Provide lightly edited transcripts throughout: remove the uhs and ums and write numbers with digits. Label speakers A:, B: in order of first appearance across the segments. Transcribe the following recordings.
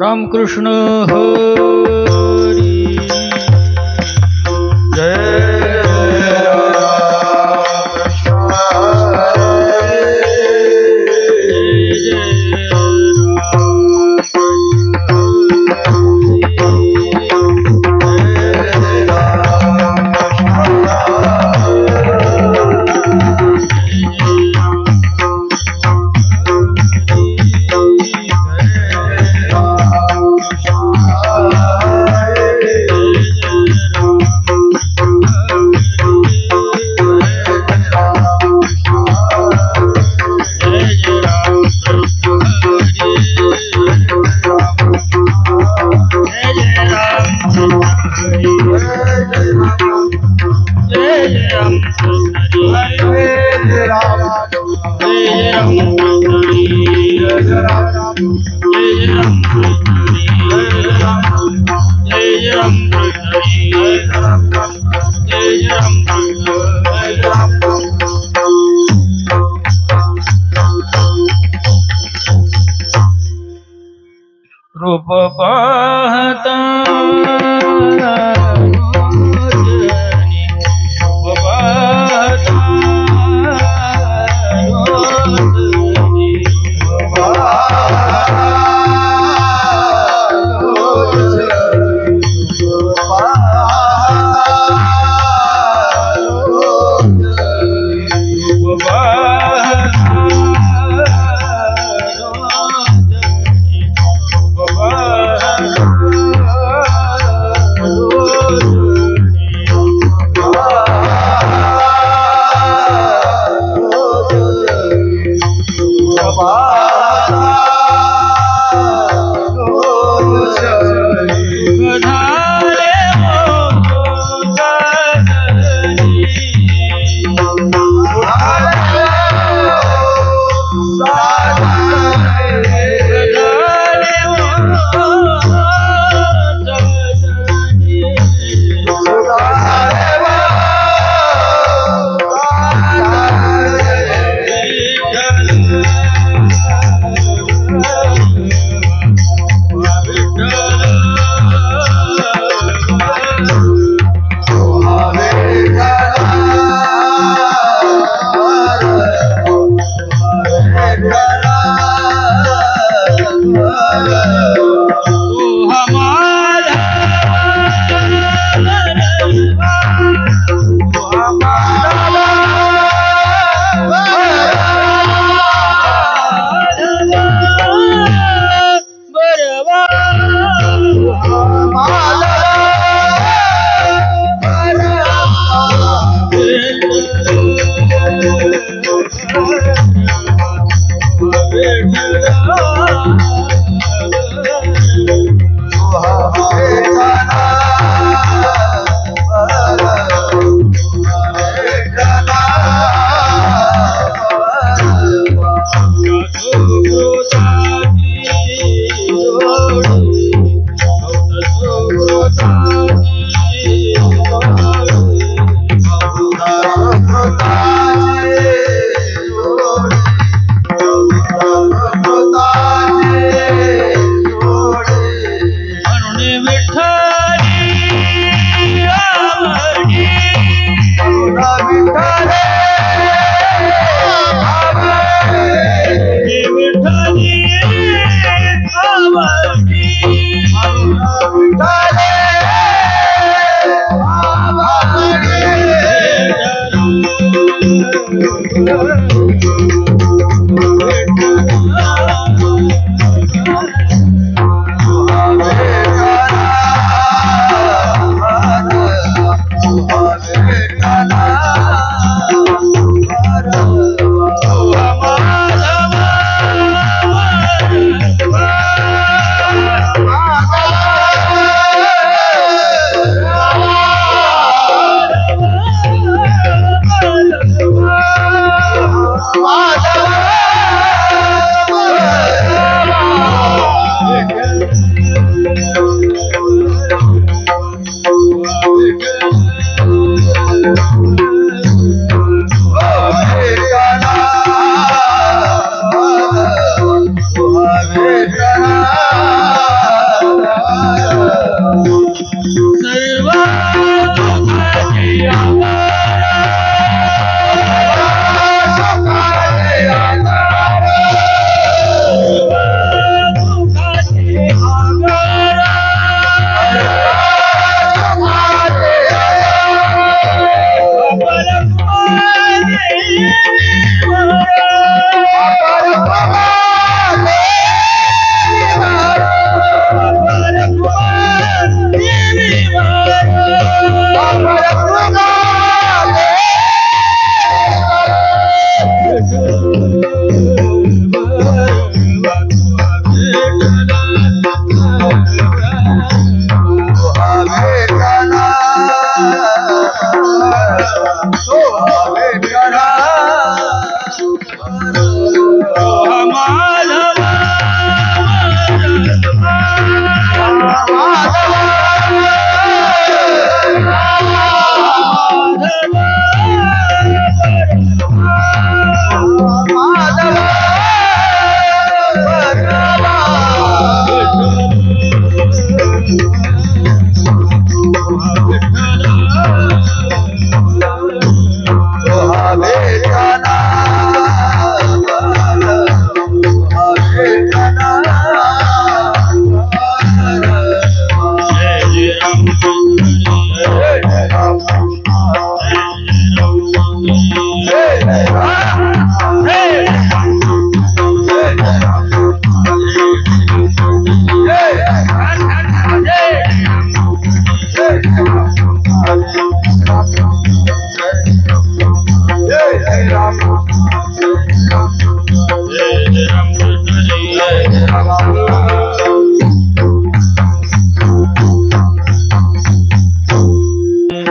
A: रामकृष्ण हरी रूप पाहता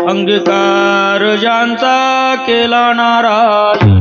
A: अंगीकार ज्यांचा केला नारायणी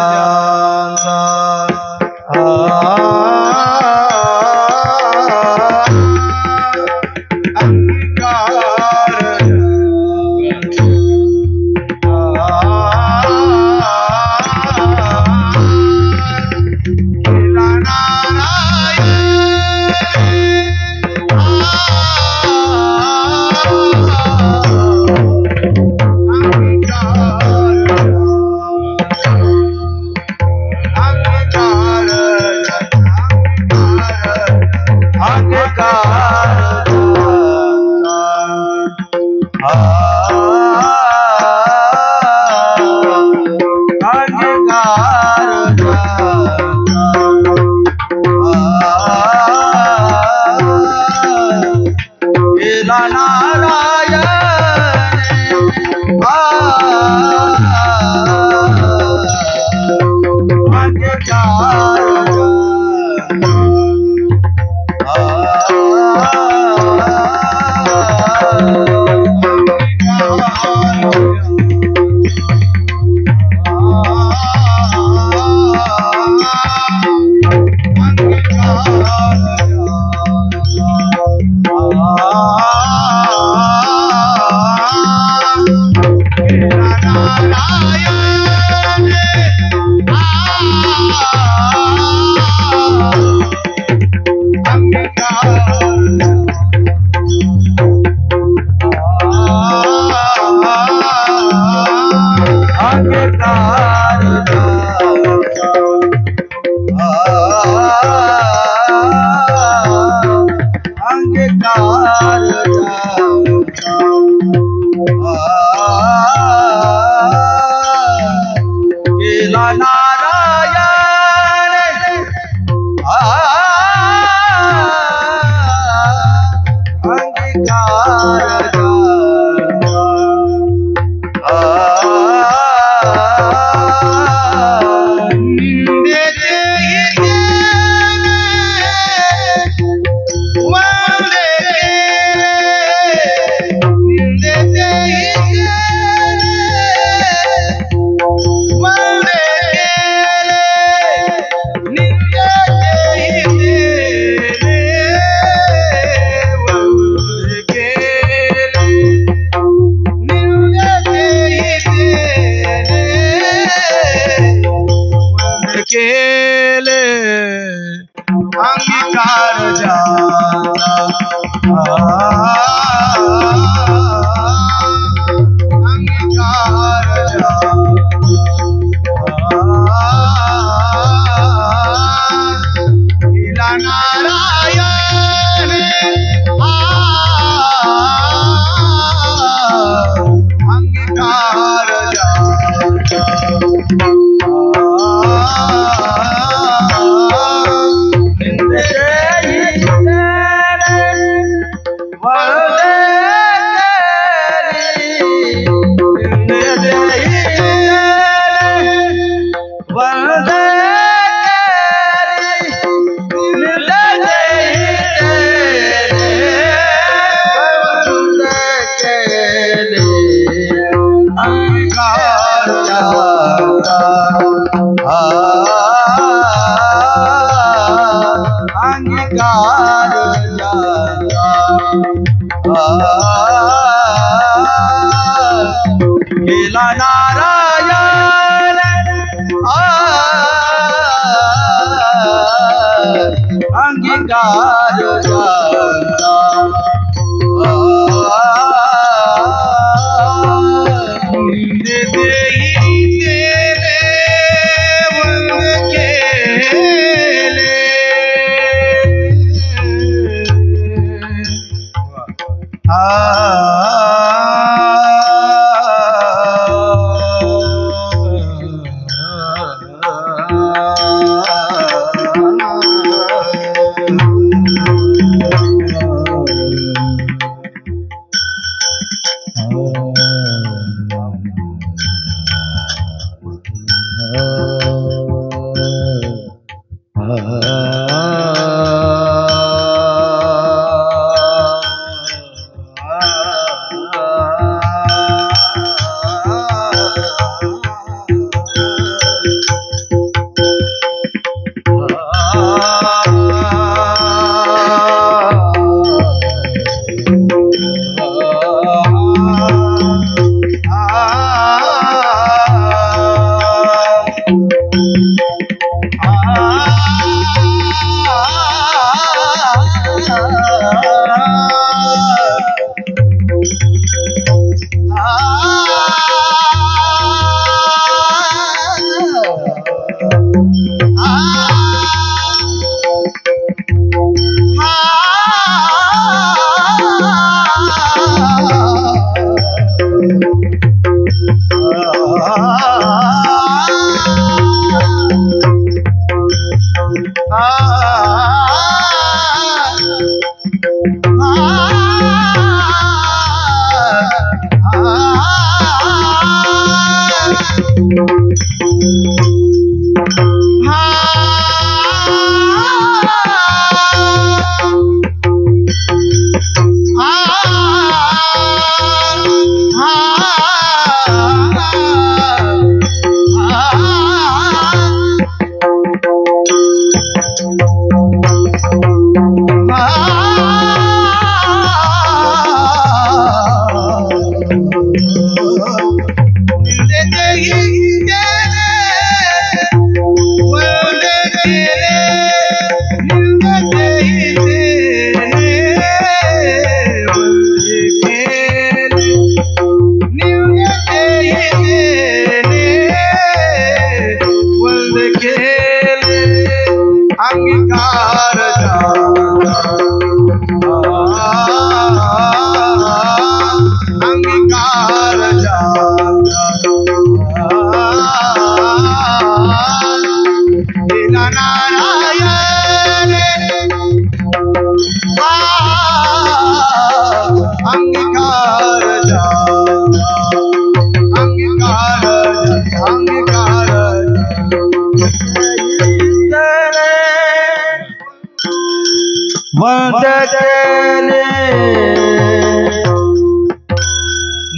B: ज्यांचा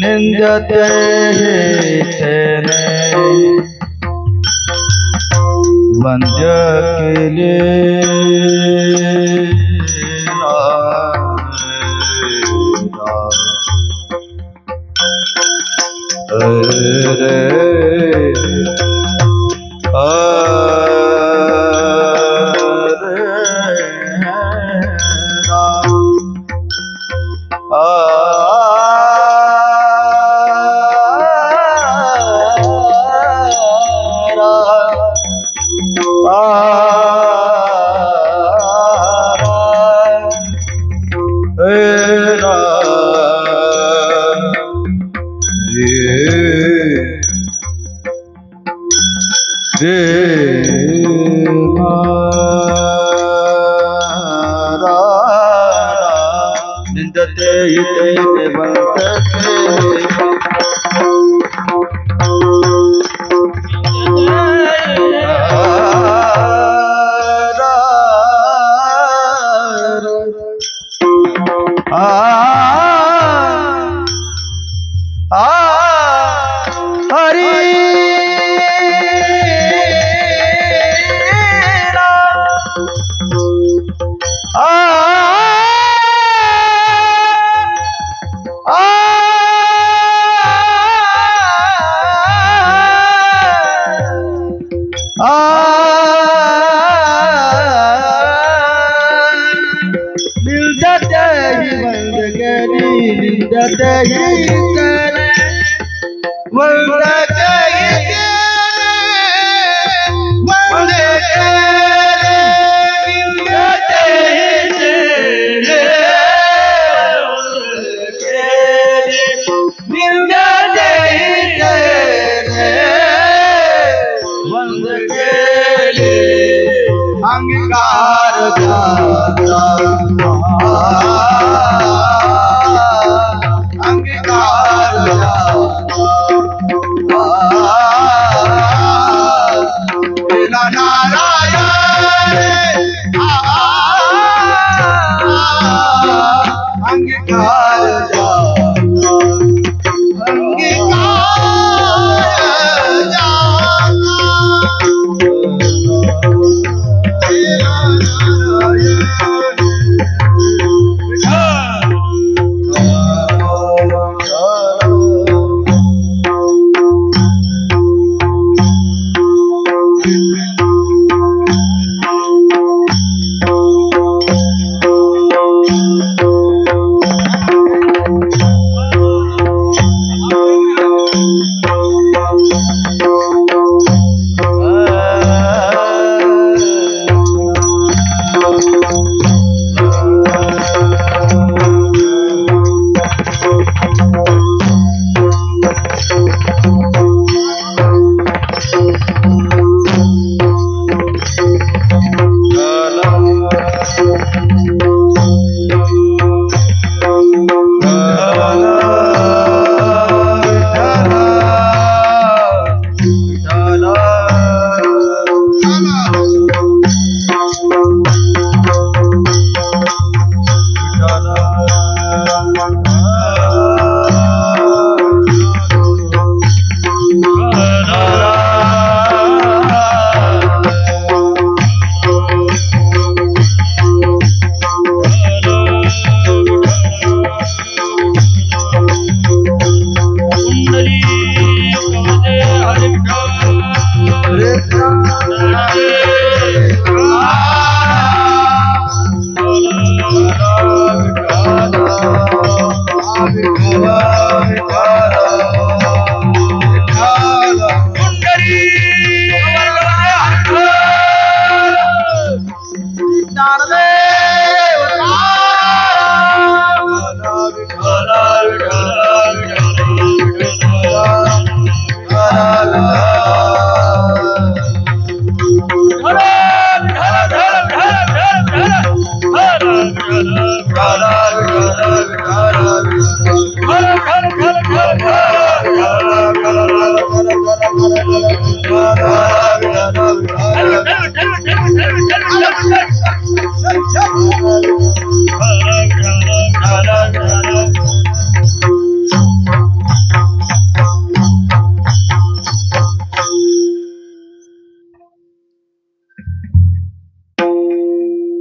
A: निंदते तेने वंद्य केले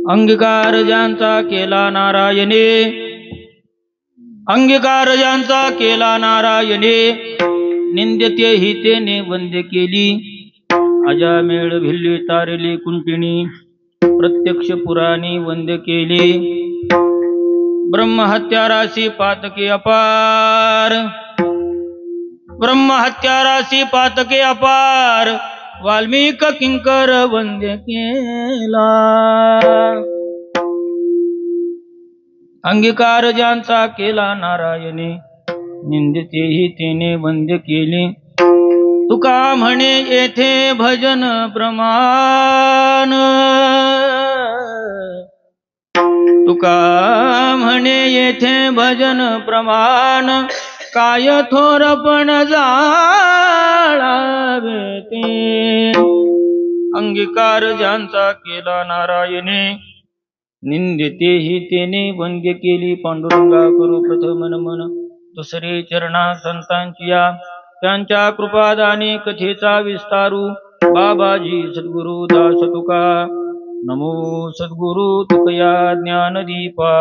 B: अंगीकार ज्यांचा केला नारायणे, अंगीकार ज्यांचा केला नारायणे, निंद्यते ही तेने वंद्य केली. अजामेळ भिल्ली तारली कुंटिणी, प्रत्यक्ष पुराणी वंद्य केली. ब्रह्महत्यारासी पातके अपार, ब्रह्महत्यारासी पातके अपार, वाल्मिक किंकर वंद्य केला. अंगीकार ज्यांचा केला नारायणे, निंदितेही तेने वंद्य केली. तुका म्हणे येथे भजन प्रमाण, तुका म्हणे येथे भजन प्रमाण, काय थोरपण जाळावे ते. अंगीकार ज्यांचा केला नारायणे, निंदितेही तेने वंद्य केली. पांडुरंगा करू प्रथम नमन, दुसरे चरणा संतांची या, त्यांच्या कृपादाने कथेचा विस्तारू. बाबाजी सद्गुरु दास तुका, नमो सद्गुरु तुकया ज्ञानदीपा,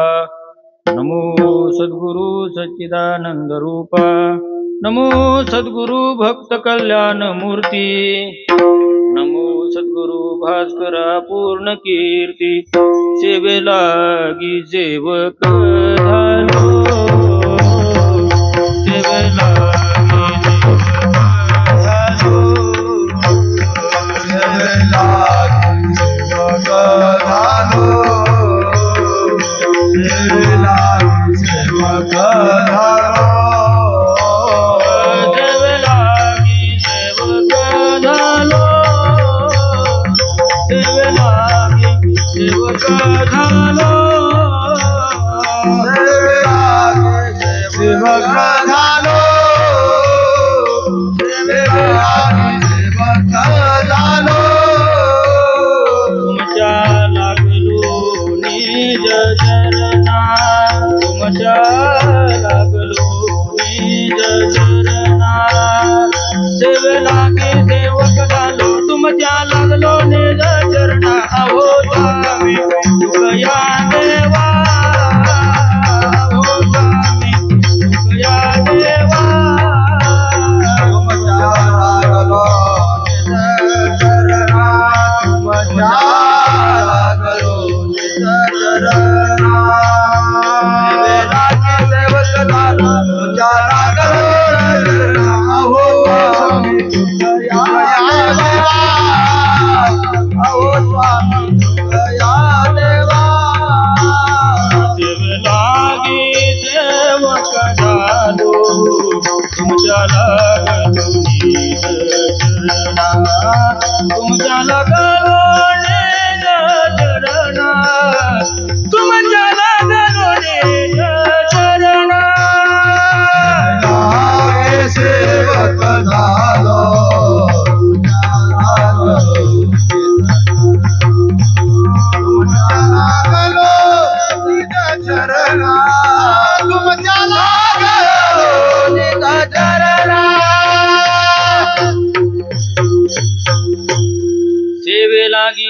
B: नमो सद्गुरु सच्चिदानंद रूपा, नमो सद्गुरु भक्त कल्याण मूर्ती, नमो सद्गुरु भास्करा पूर्ण कीर्ती. सेवेला गी सेवक झालो, सेवेला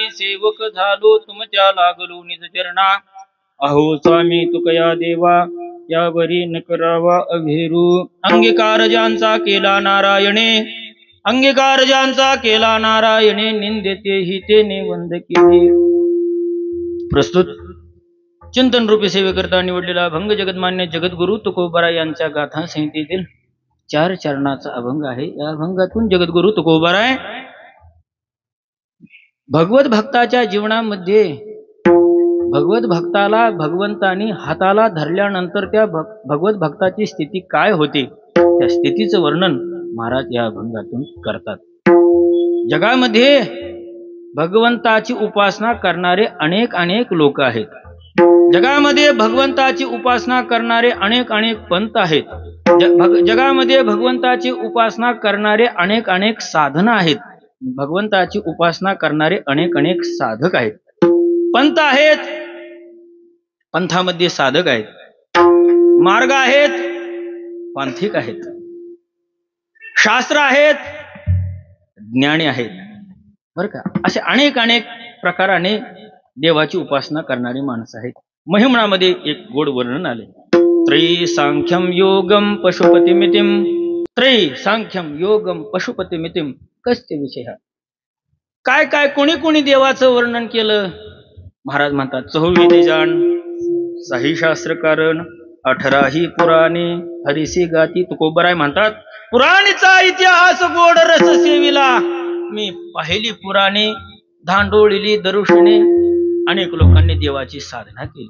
B: सेवक झालो तुमच्या लागलो निज चरणा. अहो स्वामी तुकया देवा, यावरी न करावा अभेरू. अंगीकार ज्यांचा केला नारायणे, अंगीकार ज्यांचा केला नारायणे, निंदेते ही तेने वंद केली. प्रस्तुत चिंतन रूपी सेवेकरता निवडलेला अभंग जगतमान्य जगद्गुरु तुकोबारा यांच्या गाथा संहितेतील 4 चरणाचा अभंग आहे. या अभंगातून जगद्गुरु तुकोबारा भगवत भक्ताच्या जीवनामध्ये भगवत भक्ताला भगवंतानी हाताला धरल्यानंतर त्या भगवत भक्ताची स्थिती काय होते, त्या स्थितीचं वर्णन महाराज या अभंगातून करतात. जगामध्ये भगवंताची उपासना करणारे अनेक लोक आहेत. जगामध्ये भगवंताची उपासना करणारे अनेक पंथ आहेत. जगामध्ये भगवंताची उपासना करणारे अनेक साधना आहेत. भगवंताची उपासना करणारे अनेक साधक आहेत. पंथ आहेत, पंथामध्ये साधक आहेत. मार्ग आहेत, पांथिक आहेत. शास्त्र आहेत, ज्ञानी आहेत. बरं का, असे अनेक प्रकाराने देवाची उपासना करणारी माणसं आहेत. महिमणामध्ये एक गोड वर्णन आले. त्रयी सांख्यम योगम पशुपतिमितिम, त्रयी सांख्यम योगम पशुपतिमितिम कस्य विषय. काय काय कोणी कोणी देवाचं वर्णन केलं. महाराज म्हणतात 24 जाण, 6 शास्त्रकारण, 18 पुराणे, हरिसी गाती. तुकोबराय म्हणतात पुराणीचा इतिहास गोड रस सेविला. मी पाहिली पुराणे, धांडोळिली दरुषणे. अनेक लोकांनी देवाची साधना केली,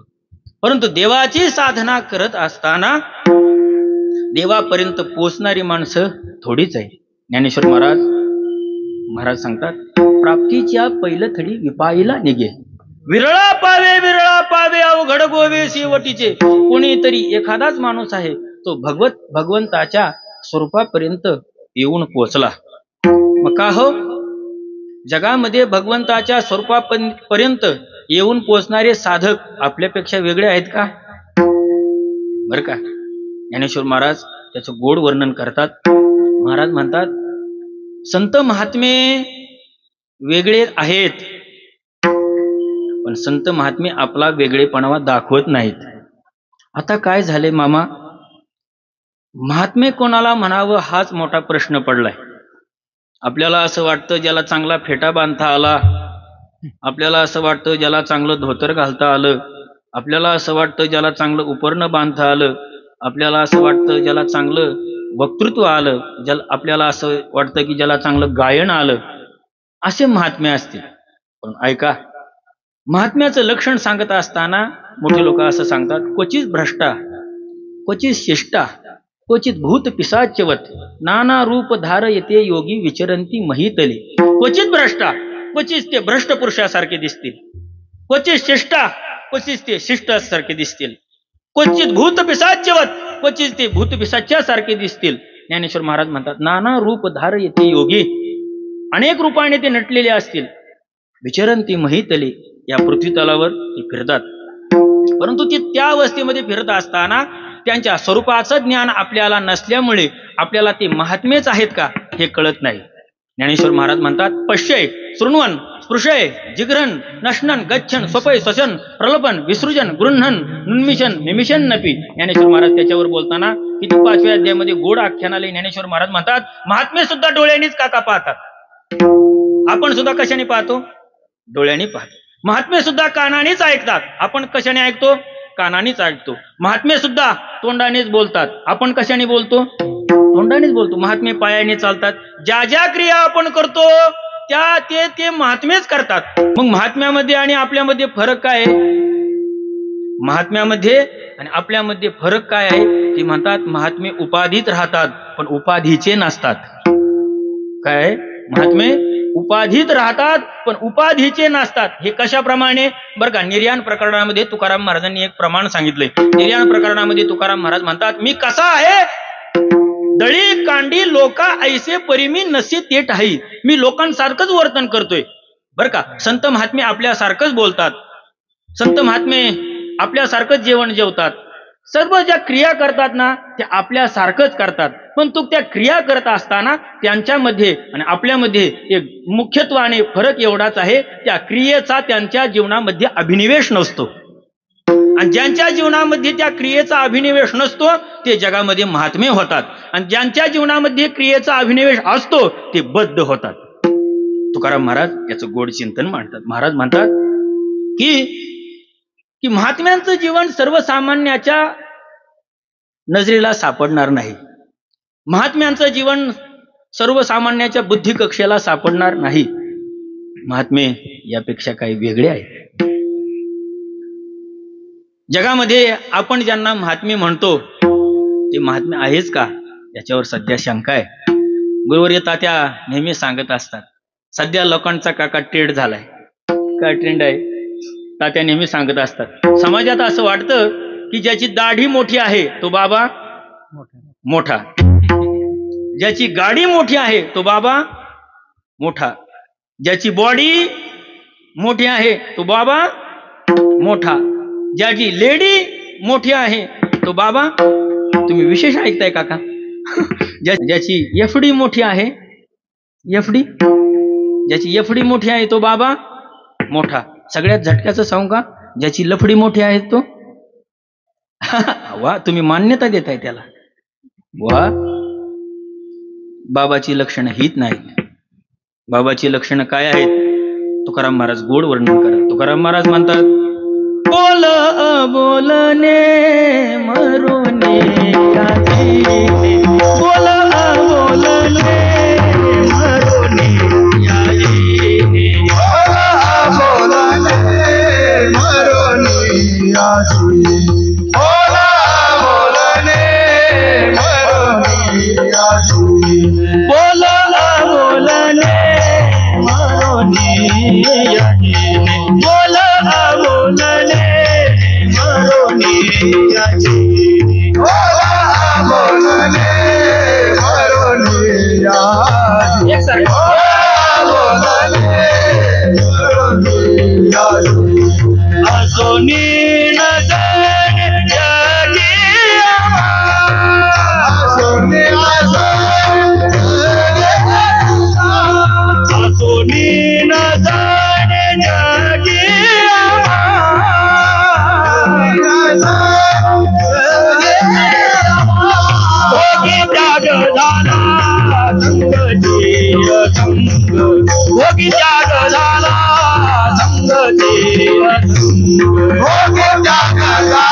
B: परंतु देवाची साधना करत असताना देवापर्यंत पोचणारी माणसं थोडीच आहे. ज्ञानेश्वर महाराज सांगतात प्राप्तीच्या पहिलं थडी विपाईला निघे, विरळा पावे अवघड गोवे शेवटीचे. कोणीतरी एखादाच माणूस आहे तो भगवंताच्या स्वरूपापर्यंत येऊन पोचला. मग का हो, जगामध्ये भगवंताच्या स्वरूपापर्यंत येऊन पोचणारे साधक आपल्यापेक्षा वेगळे आहेत का? बर का. ज्ञानेश्वर महाराज त्याचं गोड वर्णन करतात. महाराज म्हणतात संत महात्मे वेगळे आहेत, पण संत महात्मे आपला वेगळेपणा दाखवत नाहीत. आता काय झाले मामा, महात्मे कोणाला म्हणावं हाच मोठा प्रश्न पडलाय. आपल्याला असं वाटतं ज्याला चांगला फेटा बांधता आला, आपल्याला असं वाटतं ज्याला चांगलं धोतर घालता आलं, आपल्याला असं वाटतं ज्याला चांगलं उपरणं बांधता आलं, आपल्याला असं वाटतं ज्याला चांगलं वक्तृत्व आलं, आपल्याला असं वाटतं की ज्याला चांगलं गायन आलं, असे महात्मे असतील. पण ऐका, महात्म्याचं लक्षण सांगत असताना मोठे लोक असं सांगतात क्वचित भ्रष्टा, क्वचित शिष्टा, क्वचित भूत पिशाचवत, नाना रूप धारयते योगी विचरंती महितले. क्वचित भ्रष्टा, क्वचित ते भ्रष्ट पुरुषासारखे दिसतील, क्वचित शिष्टा, क्वचित ते शिष्टासारखे दिसतील, क्वचित भूत पिशाचवत, क्वचित ते भूत पिशाच्यासारखे दिसतील. ज्ञानेश्वर महाराज म्हणतात नाना रूप धारयते योगी, अनेक रूपाने ते नटलेले असतील. विचरंती महितले, या पृथ्वी तलावर ते फिरतात, परंतु ते त्या अवस्थेमध्ये फिरत असताना त्यांच्या स्वरूपाचं ज्ञान आपल्याला नसल्यामुळे आपल्याला ते महात्मेच आहेत का हे कळत नाही. ज्ञानेश्वर महाराज म्हणतात पश्यय शृण्वन स्पृशय जिग्रहण नशनन गच्छन स्वपय स्वसन प्रलोभन विसृजन गृहण नुन्मिशन निमिशन नपी. ज्ञानेश्वर महाराज त्याच्यावर बोलताना किती 5व्या अध्यायामध्ये गोड आख्यान आले. ज्ञानेश्वर महाराज म्हणतात महात्मे सुद्धा डोळ्यांनीच काका पाहतात, आपण सुद्धा कशाने पाहतो? डोळ्यांनी पाहतो. महात्मे सुद्धा कानानेच ऐकतात, आपण कशाने ऐकतो? कानानेच ऐकतो. महात्मे सुद्धा तोंडानेच बोलतात, आपण कशाने बोलतो? तोंडानेच बोलतो. महात्मे पायाने चालतात. ज्या ज्या क्रिया आपण करतो त्या ते महात्मेच करतात. मग महात्म्यामध्ये आणि आपल्यामध्ये फरक काय आहे? महात्म्यामध्ये आणि आपल्यामध्ये फरक काय आहे? ते म्हणतात महात्मे उपाधीत राहतात पण उपाधीचे नसतात. काय? महात्मे उपाधीत राहतात पण उपाधीचे नसतात. हे कशाप्रमाणे? बरं का, निर्याण प्रकरणामध्ये तुकाराम महाराजांनी एक प्रमाण सांगितलंय. निर्याण प्रकरणामध्ये तुकाराम महाराज म्हणतात मी कसा आहे? दळी कांडी लोका ऐसे परिमी नसे ते ठाई. मी लोकांसारखंच वर्तन करतोय. बरं का, संत महात्मे आपल्यासारखंच बोलतात, संत महात्मे आपल्यासारखंच जेवण जेवतात, सर्व ज्या क्रिया करतात ना त्या आपल्यासारखंच करतात. पण तो त्या क्रिया करत असताना त्यांच्यामध्ये आणि आपल्यामध्ये एक मुख्यत्वाने फरक एवढाच आहे, त्या क्रियेचा त्यांच्या जीवनामध्ये अभिनिवेश नसतो. आणि ज्यांच्या जीवनामध्ये त्या क्रियेचा अभिनिवेश नसतो ते जगामध्ये महात्मे होतात, आणि ज्यांच्या जीवनामध्ये क्रियेचा अभिनिवेश असतो ते बद्ध होतात. तुकाराम महाराज याचं गोड चिंतन मांडतात. महाराज म्हणतात की महात्म्यांचं जीवन सर्वसामान्याच्या नजरेला सापडणार नाही. महात्म्यांचं जीवन सर्वसामान्याच्या बुद्धी कक्षेला सापडणार नाही. महात्मे यापेक्षा काही वेगळे आहेत. जगामध्ये आपण ज्यांना महात्मे म्हणतो ते महात्मे आहेच का याच्यावर सध्या शंका आहे. गुरुवर्य तात्या नेहमी सांगत असतात सध्या लोकांचा काका ट्रेंड झालाय. काय ट्रेंड आहे? तात्या नेहमी सांगत असतात समाजात असं वाटतं की ज्याची दाढी मोठी आहे तो बाबा मोठा, ज्याची गाडी मोठी आहे तो बाबा मोठा, ज्याची बॉडी मोठी आहे तो बाबा मोठा, ज्याची लेडी मोठी आहे तो बाबा. तुम्ही विशेष ऐकताय काका? ज्याची एफडी मोठी आहे, एफडी, ज्याची एफडी मोठी आहे तो बाबा मोठा, सगळ्यात झटक्याचं सांगू का, ज्याची लफडी मोठी आहे तो वा, तुम्ही मान्यता देताय त्याला. वा, बाबाची लक्षणं हीच नाहीत. बाबाची लक्षणं काय आहेत? तुकाराम महाराज गोड वर्णन करा. तुकाराम महाराज म्हणतात, बोल बोलने मरोने याची, बोल बोलने मरोने याची,
A: बोलने मरोने याची, बोलने मरोने याची,
B: बोलने मरोने याची, बोलने मरोने याची,
A: बोलने मरोने याची,
B: एकसारखं
A: बोलने मरोने याची,
B: असोनी नजर जागी
A: सोने
B: असोनी नजर जागी भोगी त्याग झाला संगती संग, भोगी त्याग झाला संगती संग,
A: भोगे त्याग झाला,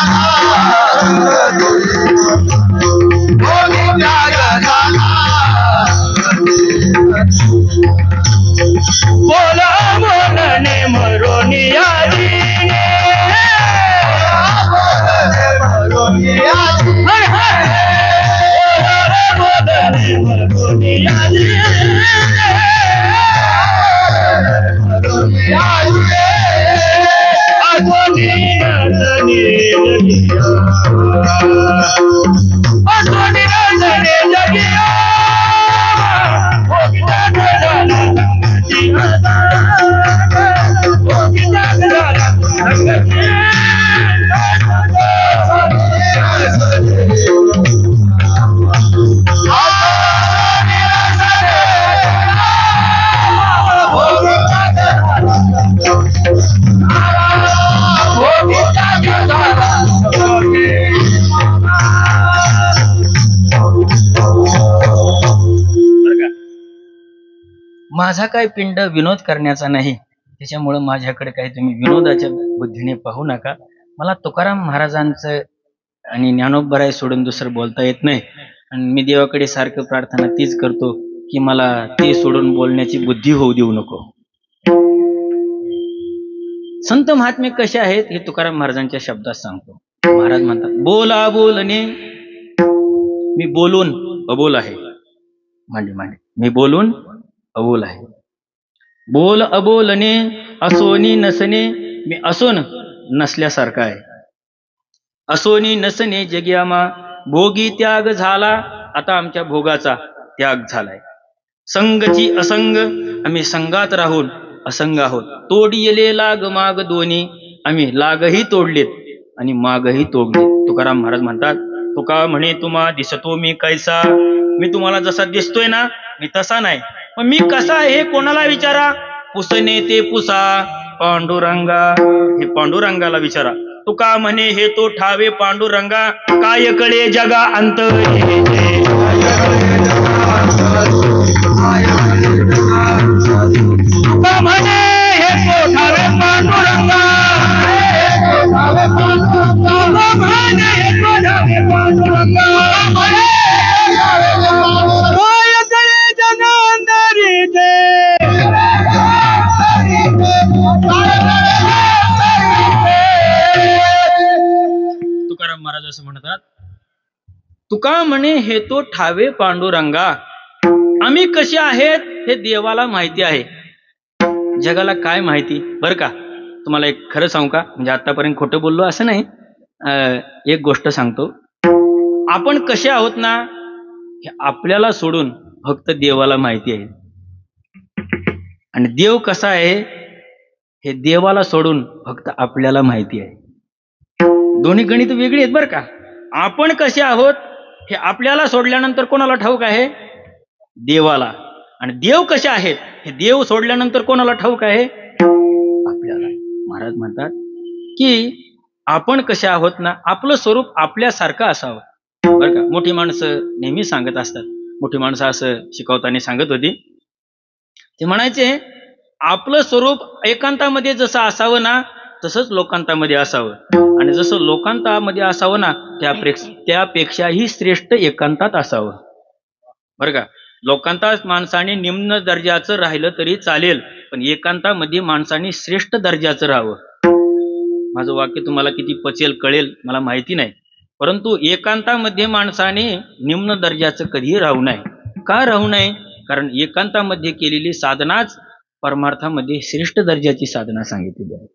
A: भोगे त्याग झाला,
B: बोला बोलने मरोनी याची,
A: मरोने याची,
B: हाय हाय, बोलने मरोनी याची,
A: मरोने याची,
B: असोनी नजने जगिया, असोनी नजने जगिया, भोगी त्याग झाला संगती भोगी त्याग झाला संगती माझा काय पिंड विनोद करण्याचा नाही, त्याच्यामुळं माझ्याकडे काही तुम्ही विनोदाच्या बुद्धीने पाहू नका. मला तुकाराम महाराजांचं आणि ज्ञानोबराय सोडून दुसरं बोलता येत नाही, आणि मी देवाकडे सारखं प्रार्थना तीच करतो की मला ते सोडून बोलण्याची बुद्धी होऊ देऊ नको. संत महात्मे कसे आहेत हे तुकाराम महाराजांच्या शब्दात सांगतो. महाराज म्हणतात, बोला बोलणे, मी बोलून अबोल आहे, मांडी मांडी, मी बोलून अबोल आहे. बोल अबोलने असोनी नसणे, मी असून नसल्यासारखा आहे. असोनी नसणे जग्यामा, भोगी त्याग झाला, आता आमच्या भोगाचा त्याग झालाय. संगची असंग, आम्ही संगात राहून असंग आहोत. तोडिले लाग माग दोन्ही, आम्ही लागही तोडलेत आणि मागही तोडलेत. तुकाराम महाराज म्हणतात, तुका म्हणे तुम्हा दिसतो मी कैसा, मी तुम्हाला जसा दिसतोय ना मी तसा नाही, पण मी कसा आहे हे कोणाला विचारा. पुसणे ते पुसा पांडुरंगा, हे पांडुरंगाला विचारा. तुका म्हणे हे तो ठावे पांडुरंगा, काय कळे जगा अंतरी. तुका म्हणे हे तो ठावे पांडुरंगा, तुका म्हणे हे तो ठावे पांडुरंगा, काय कळे जगा अंतरी ते. तुकाराम महाराज असं म्हणतात, तुका म्हणे हे तो ठावे पांडुरंगा, आम्ही कसे आहेत हे देवाला माहिती आहे, जगाला काय माहिती. बरं का, तुम्हाला एक खरं सांगू का, म्हणजे आतापर्यंत खोटं बोललो असं नाही. एक गोष्ट सांगतो, आपण कसे आहोत ना हे आपल्याला सोडून फक्त देवाला माहिती आहे, आणि देव कसा आहे हे देवाला सोडून फक्त आपल्याला माहिती आहे. दोन्ही गणित वेगळी आहेत बरं का. आपण कसे आहोत हे आपल्याला सोडल्यानंतर कोणाला ठाऊक आहे? देवाला. आणि देव कसे आहेत हे देव सोडल्यानंतर कोणाला ठाऊक आहे? आपल्याला. महाराज म्हणतात की आपण कसे आहोत ना, आपलं स्वरूप आपल्यासारखं असावं. बरं का, मोठी माणसं नेहमी सांगत असतात. मोठी माणसं असं शिकवताना सांगत होती, ते म्हणायचे आपलं स्वरूप एकांतामध्ये जसं असावं ना, तसंच लोकांतामध्ये असावं, आणि जसं लोकांतामध्ये असावं ना, त्यापेक्षाही श्रेष्ठ एकांतात असावं. बरं का, लोकांतात माणसाने निम्न दर्जाचं राहिलं तरी चालेल, पण एकांतामध्ये माणसाने श्रेष्ठ दर्जाचं राहावं. माझं वाक्य तुम्हाला किती पचेल कळेल मला माहिती नाही, परंतु एकांतामध्ये माणसाने निम्न दर्जाचं कधीही राहू नये. का राहू नये? कारण एकांतामध्ये केलेली साधनाच परमार्थामध्ये श्रेष्ठ दर्जाची साधना सांगितलेली आहे.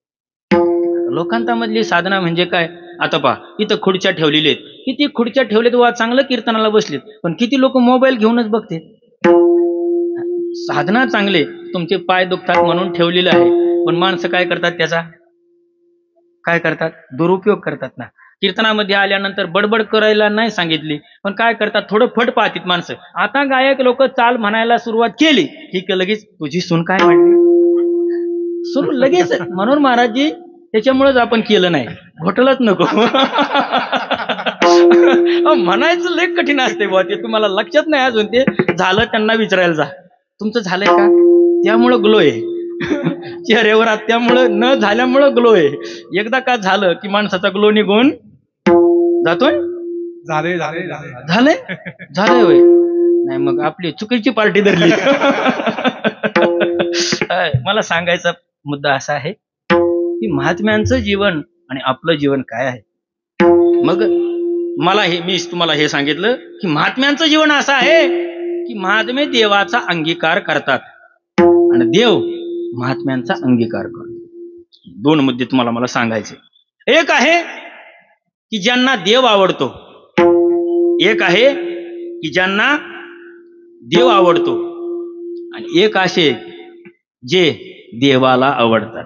B: लोकांतामधली साधना म्हणजे काय? आता पहा, इथं खुर्च्या ठेवलेल्या आहेत, किती खुर्च्या ठेवलेत वा, चांगलं कीर्तनाला बसलेत, पण किती लोक मोबाईल घेऊनच बघते. साधना चांगले, तुमचे पाय दुखतात म्हणून ठेवलेलं आहे, पण माणसं काय करतात? त्याचा काय करतात? दुरुपयोग करतात ना. कीर्तनामध्ये आल्यानंतर बडबड करायला नाही सांगितली, पण काय करतात? थोडं फट पाहतात माणसं. आता गायक लोक चाल म्हणायला सुरुवात केली की लगेच तुझी सून काय म्हणली सुरू लगेच. म्हणून महाराजजी त्याच्यामुळेच आपण केलं नाही, घोटलच नको. म्हणायचं लय कठीण असते बुवा, ते तुम्हाला लक्षात नाही अजून. ते झालं त्यांना विचारायला जा, तुमचं झालंय का? त्यामुळं ग्लो आहे चेहऱ्यावर, त्यामुळं न झाल्यामुळं ग्लो आहे. एकदा का झालं की माणसाचा ग्लो निघून जातोय.
A: झाले
B: झालंय झालंय होय, नाही मग आपली चुकीची पार्टी धरली. मला सांगायचा मुद्दा असा आहे की महात्म्यांचं जीवन आणि आपलं जीवन काय आहे. मग मला मी तुम्हाला हे सांगितलं की महात्म्यांचं जीवन असं आहे की महात्मे देवाचा अंगीकार करतात आणि देव महात्म्यांचा अंगीकार करतो. दोन मुद्दे तुम्हाला मला सांगायचे. एक आहे की ज्यांना देव आवडतो, एक आहे की ज्यांना देव आवडतो, आणि एक असे जे देवाला आवडतात.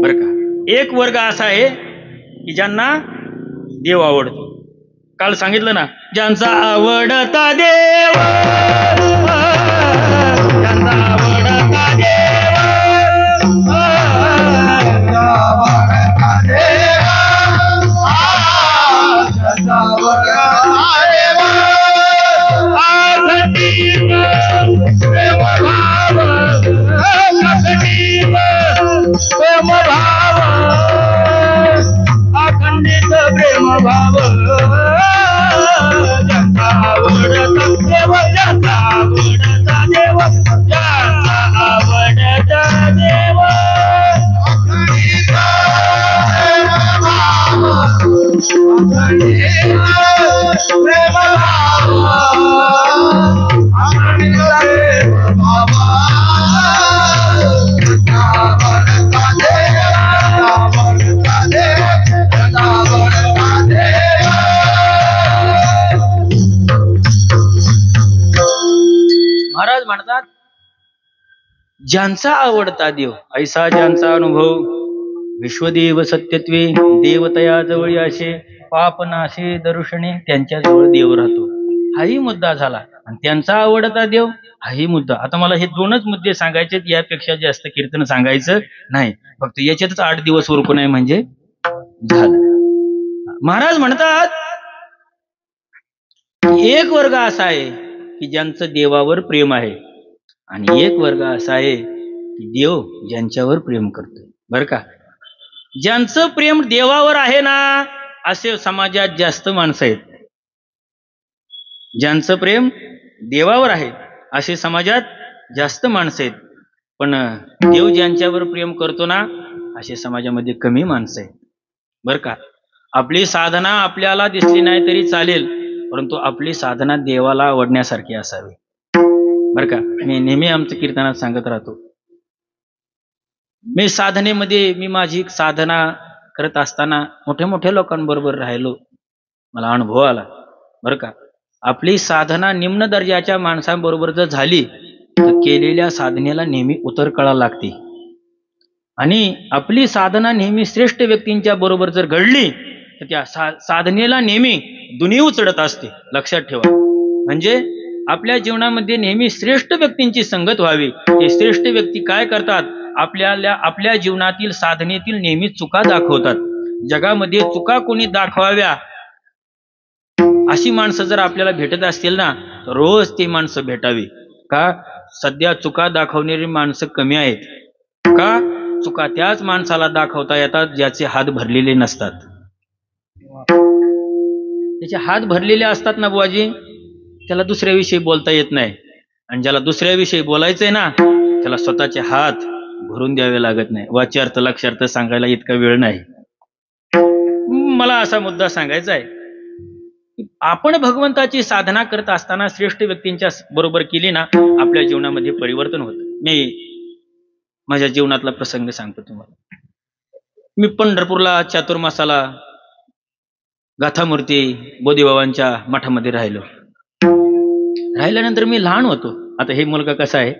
B: बर का, एक वर्ग असा आहे की ज्यांना देव आवडतो. काल सांगितलं ना, ज्यांचा आवडता देव, ज्यांचा आवडता देव, अखंडित प्रेम भाव, ज्यांचा आवडता देव, ज्यांचा आवडता देव, ज्यांचा आवडता देव, अखंडित प्रेम भाव, अखंडित प्रेम भाव, महाराज म्हणतात ज्यांचा आवडता देव, ऐसा ज्यांचा अनुभव, विश्वदेव सत्यत्वे देवतया जवळ असे, पापनाशे दर्शने, त्यांच्या जवळ देव राहतो. हाही मुद्दा झाला. आणि त्यांचा आवडता देव हाही मुद्दा. आता मला हे दोनच मुद्दे सांगायचे, यापेक्षा जास्त कीर्तन सांगायचं नाही. फक्त याच्यातच 8 दिवस उरकू नये म्हणजे झालं. महाराज म्हणतात एक वर्ग असा आहे की ज्यांचं देवावर प्रेम आहे, आणि एक वर्ग असा आहे की देव ज्यांच्यावर प्रेम करतोय. बर का, ज्यांचं प्रेम देवावर आहे ना, असे समाजात जास्त माणसं आहेत. ज्यांचं प्रेम देवावर आहे असे समाजात जास्त माणसं आहेत, पण देव ज्यांच्यावर प्रेम करतो ना, असे समाजामध्ये कमी माणसं आहेत. बर का, आपली साधना आपल्याला दिसली नाही तरी चालेल, परंतु आपली साधना देवाला आवडण्यासारखी असावी. बर का, मी नेहमी आमचं कीर्तनात सांगत राहतो, मी साधनेमध्ये, मी माझी साधना करत असताना मोठ्या मोठ्या लोकांबरोबर राहिलो, मला अनुभव आला. बर का, आपली साधना निम्न दर्जाच्या माणसांबरोबर जर झाली तर केलेल्या साधनेला नेहमी उतर कळा लागते, आणि आपली साधना नेहमी श्रेष्ठ व्यक्तींच्या बरोबर जर घडली तर त्या साधनेला नेहमी दुनिया चढत असते. लक्षात ठेवा. म्हणजे आपल्या जीवनामध्ये नेहमी श्रेष्ठ व्यक्तींची संगत व्हावी. ते श्रेष्ठ व्यक्ती काय करतात, आपल्या जीवनातील साधनेतील नेहमी चुका दाखवतात. जगामध्ये चुका कोणी दाखवाव्या अशी माणसं जर आपल्याला भेटत असतील ना, तर रोज ती माणसं भेटावी. का? सध्या चुका दाखवणारी माणसं कमी आहेत. का? चुका त्याच माणसाला दाखवता येतात ज्याचे हात भरलेले नसतात. त्याचे हात भरलेले असतात ना बुवाजी, त्याला दुसऱ्याविषयी बोलता येत नाही. आणि ज्याला दुसऱ्याविषयी बोलायचंय ना, त्याला स्वतःचे हात भरून द्यावे लागत नाही. वाच्यार्थ लक्षार्थ सांगायला इतका वेळ नाही. मला असा मुद्दा सांगायचा आहे, आपण भगवंताची साधना करत असताना श्रेष्ठ व्यक्तींच्या बरोबर केली ना, आपल्या जीवनामध्ये परिवर्तन होतं. मी माझ्या जीवनातला प्रसंग सांगतो तुम्हाला. मी पंढरपूरला चातुर्मासाला गाथामूर्ती बोधीबाबांच्या मठामध्ये राहिल्यानंतर मी लहान होतो. आता हे मुलगा कसा आहे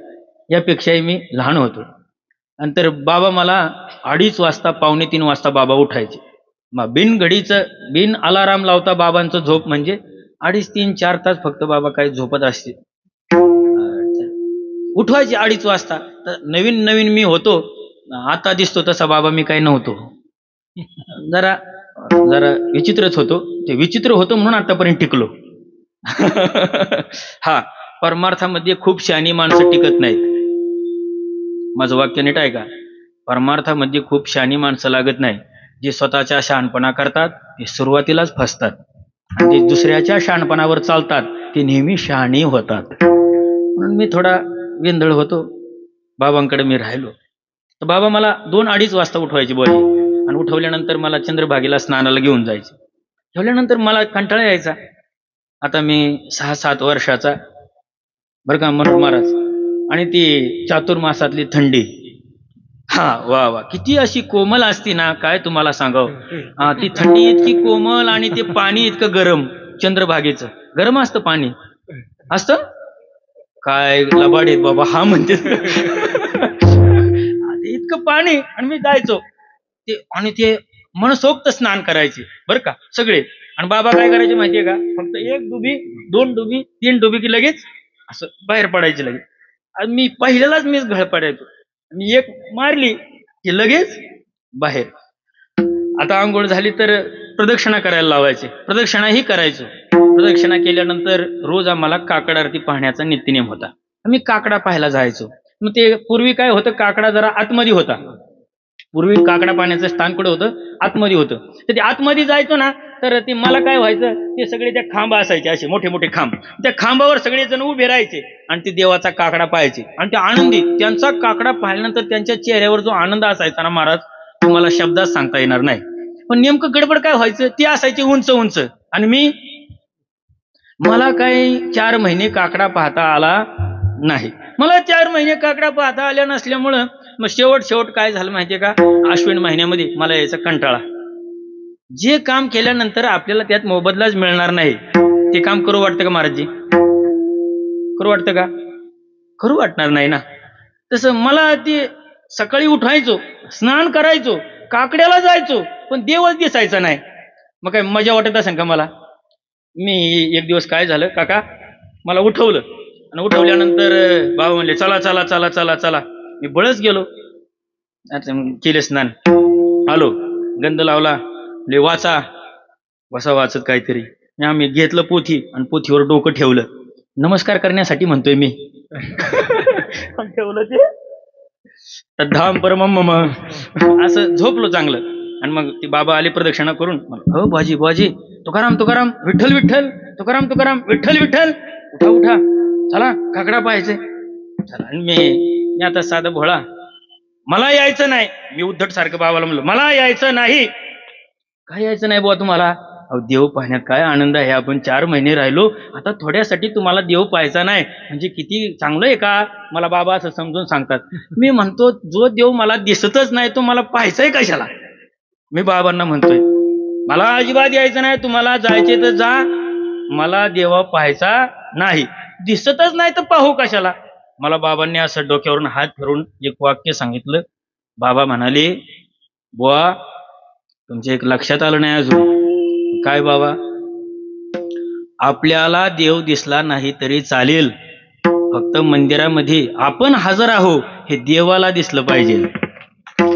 B: यापेक्षाही मी लहान होतो. नंतर बाबा मला 2:30 वाजता 2:45 वाजता बाबा उठायचे. मग बिन अलाराम लावता बाबांचं झोप म्हणजे 2:30, 3, 4 तास फक्त बाबा काही झोपत असते. उठवायचे 2:30 वाजता. तर नवीन मी होतो, आता दिसतो तसा बाबा मी काही नव्हतो. जरा विचित्रच होतो. ते विचित्र होतो म्हणून आतापर्यंत टिकलो. हा, परमार्थामध्ये खूप शहाणी माणसं टिकत नाहीत. माझं वाक्य नीट आहे का? परमार्थामध्ये खूप शहाणी माणसं लागत नाही. जे स्वतःच्या शहाणपणा करतात ते सुरुवातीलाच फसतात, आणि जे दुसऱ्याच्या शहाणपणावर चालतात ते नेहमी शहाणी होतात. म्हणून मी थोडा वेंधळ होतो. बाबांकडे मी राहिलो. तर बाबा मला 2-2:30 वाजता उठवायचे बोले, आणि उठवल्यानंतर मला चंद्रभागेला स्नानाला घेऊन जायचे. ठेवल्यानंतर मला कंटाळा यायचा. आता मी 6-7 वर्षाचा बरं का मनोहर महाराज. आणि ती चातुर्मासातली थंडी, हा वा वा, किती अशी कोमल असती ना, काय तुम्हाला सांगावं. ती थंडी इतकी कोमल आणि ते पाणी इतकं गरम. चंद्रभागेचं गरम असतं पाणी, असतं काय लबाड आहेत बाबा, हा म्हणते. इतकं पाणी, आणि मी जायचो ते, आणि ते मनसोक्त स्नान करायचे बरं का सगळे. आणि बाबा काय करायचे माहितीये का? फक्त 1 डुबी, 2 डुबी, 3 डुबी की लगेच असं बाहेर पडायचे लगेच. आणि मी पहिल्यालाच मीच घळ पडायचो. मी एक मारली की लगेच बाहेर. आता आंघोळ झाली तर प्रदक्षिणा करायला लावायचे. प्रदक्षिणाही करायचो. प्रदक्षिणा केल्यानंतर रोज आम्हाला काकड आरती पाहण्याचा नित्यनेम होता. आम्ही काकडा पाहायला जायचो. मग ते पूर्वी काय होतं, काकडा जरा आतमध्ये होता. पूर्वी काकडा पाण्याचं स्थान कुठं होतं? आतमध्ये होतं. तर ते आतमध्ये जायचो ना, तर ते मला काय व्हायचं, ते सगळे त्या खांब असायचे, असे मोठे मोठे खांब. त्या खांबावर सगळेजण उभे राहायचे आणि ते देवाचा काकडा पाहायचे. आणि ते आनंदी, त्यांचा काकडा पाहिल्यानंतर त्यांच्या चेहऱ्यावर जो आनंद असायचा ना महाराज, तुम्हाला शब्दात सांगता येणार नाही. पण नेमकं गडबड काय व्हायचं, ते असायचे उंच उंच, आणि मला काही 4 महिने काकडा पाहता आला नाही. मला 4 महिने काकडा पाहता आल्या नसल्यामुळं मग शेवट काय झालं माहितीये का? आश्विन महिन्यामध्ये मला यायचा कंटाळा. जे काम केल्यानंतर आपल्याला त्यात मोबदलाच मिळणार नाही, ते काम करू वाटतं का महाराजजी? करू वाटतं का? करू वाटणार नाही ना. तसं मला ते सकाळी उठायचो, स्नान करायचो, काकड्याला जायचो, पण देवच दिसायचा नाही. मग काय मजा वाटत असेल का मला? मी एक दिवस काय झालं, काका मला उठवलं, आणि उठवल्यानंतर बाबा म्हणले चला चला चला चला चला. मी बळच गेलो, केले स्नान, आलो, गंध लावला, वाचा वाचत काहीतरी. आम्ही घेतलं पोथी, आणि पोथीवर डोकं ठेवलं. नमस्कार करण्यासाठी म्हणतोय मी. ठेवलं ते धाम परमम, असं झोपलो चांगलं. आणि मग ते बाबा आले प्रदक्षिणा करून, हो बाजी तुकाराम विठ्ठल विठ्ठल, तुकाराम विठ्ठल विठ्ठल, उठा चला काकडा पाहायचे. आणि मी आता साधा भोळा, मला यायचं नाही. मी उद्धट सारखं बाबाला म्हणलं मला यायचं नाही. काय यायचं नाही बुवा तुम्हाला? अहो देव पाहण्यात काय आनंद आहे. आपण 4 महिने राहिलो, आता थोड्यासाठी तुम्हाला देव पाहायचा नाही म्हणजे किती चांगलं आहे का? मला बाबा असं समजून सांगतात. मी म्हणतो जो देव मला दिसतच नाही तो मला पाहायचाय कशाला? मी बाबांना म्हणतोय मला अजिबात यायचं नाही, तुम्हाला जायचे तर जा, मला देवा पाहायचा नाही. दिसतच नाही तर पाहू कशाला? मला बाबांनी असं डोक्यावरून हात फिरून एक वाक्य सांगितलं. बाबा म्हणाले, बुवा तुमच्या एक लक्षात आलं नाही अजून. काय बाबा? आपल्याला देव दिसला नाही तरी चालेल, फक्त मंदिरामध्ये आपण हजर आहो हे देवाला दिसलं पाहिजे.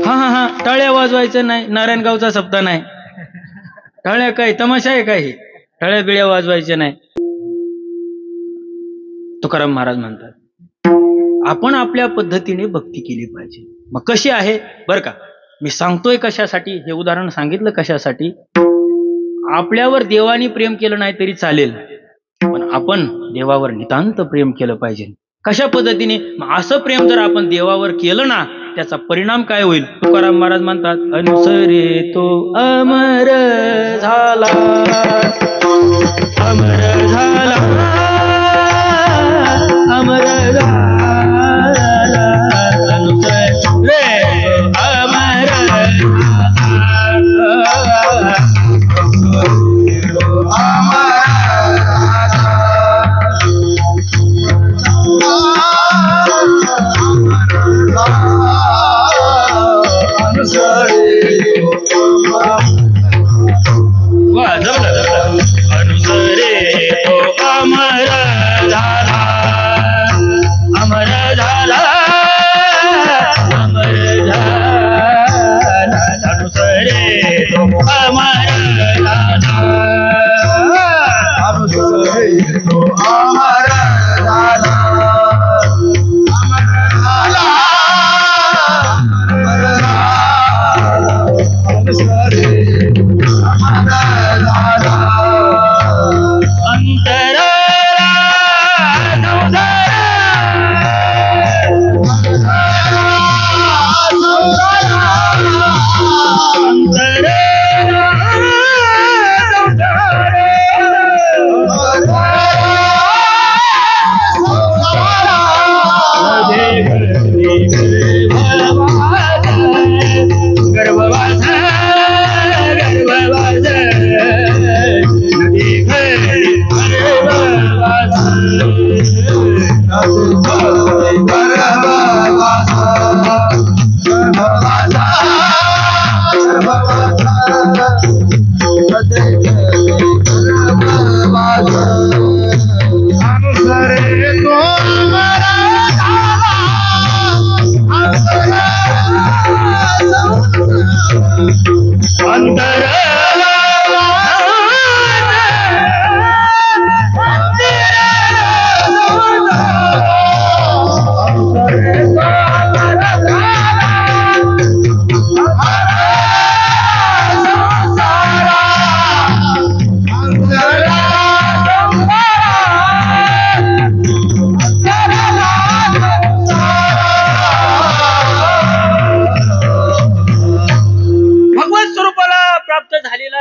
B: हा टाळ्या वाजवायचं नाही, नारायणगावचा सप्ताह नाही. टाळ्या काय तमाशा आहे काय? टाळ्या बिळ्या वाजवायच्या नाही. तुकाराम महाराज म्हणतात आपण आपल्या पद्धतीने भक्ती केली पाहिजे. मग कशी आहे बर का, मी सांगतोय कशासाठी, हे उदाहरण सांगितलं कशासाठी. आपल्यावर देवानी प्रेम केलं नाही तरी चालेल, पण आपण देवावर नितांत प्रेम केलं पाहिजे. कशा पद्धतीने? असं प्रेम जर आपण देवावर केलं ना, त्याचा परिणाम काय होईल? तुकाराम महाराज म्हणतात अनुसरे तो अमर झाला, अमर झाला, अमर झाला, अनुसरे अमर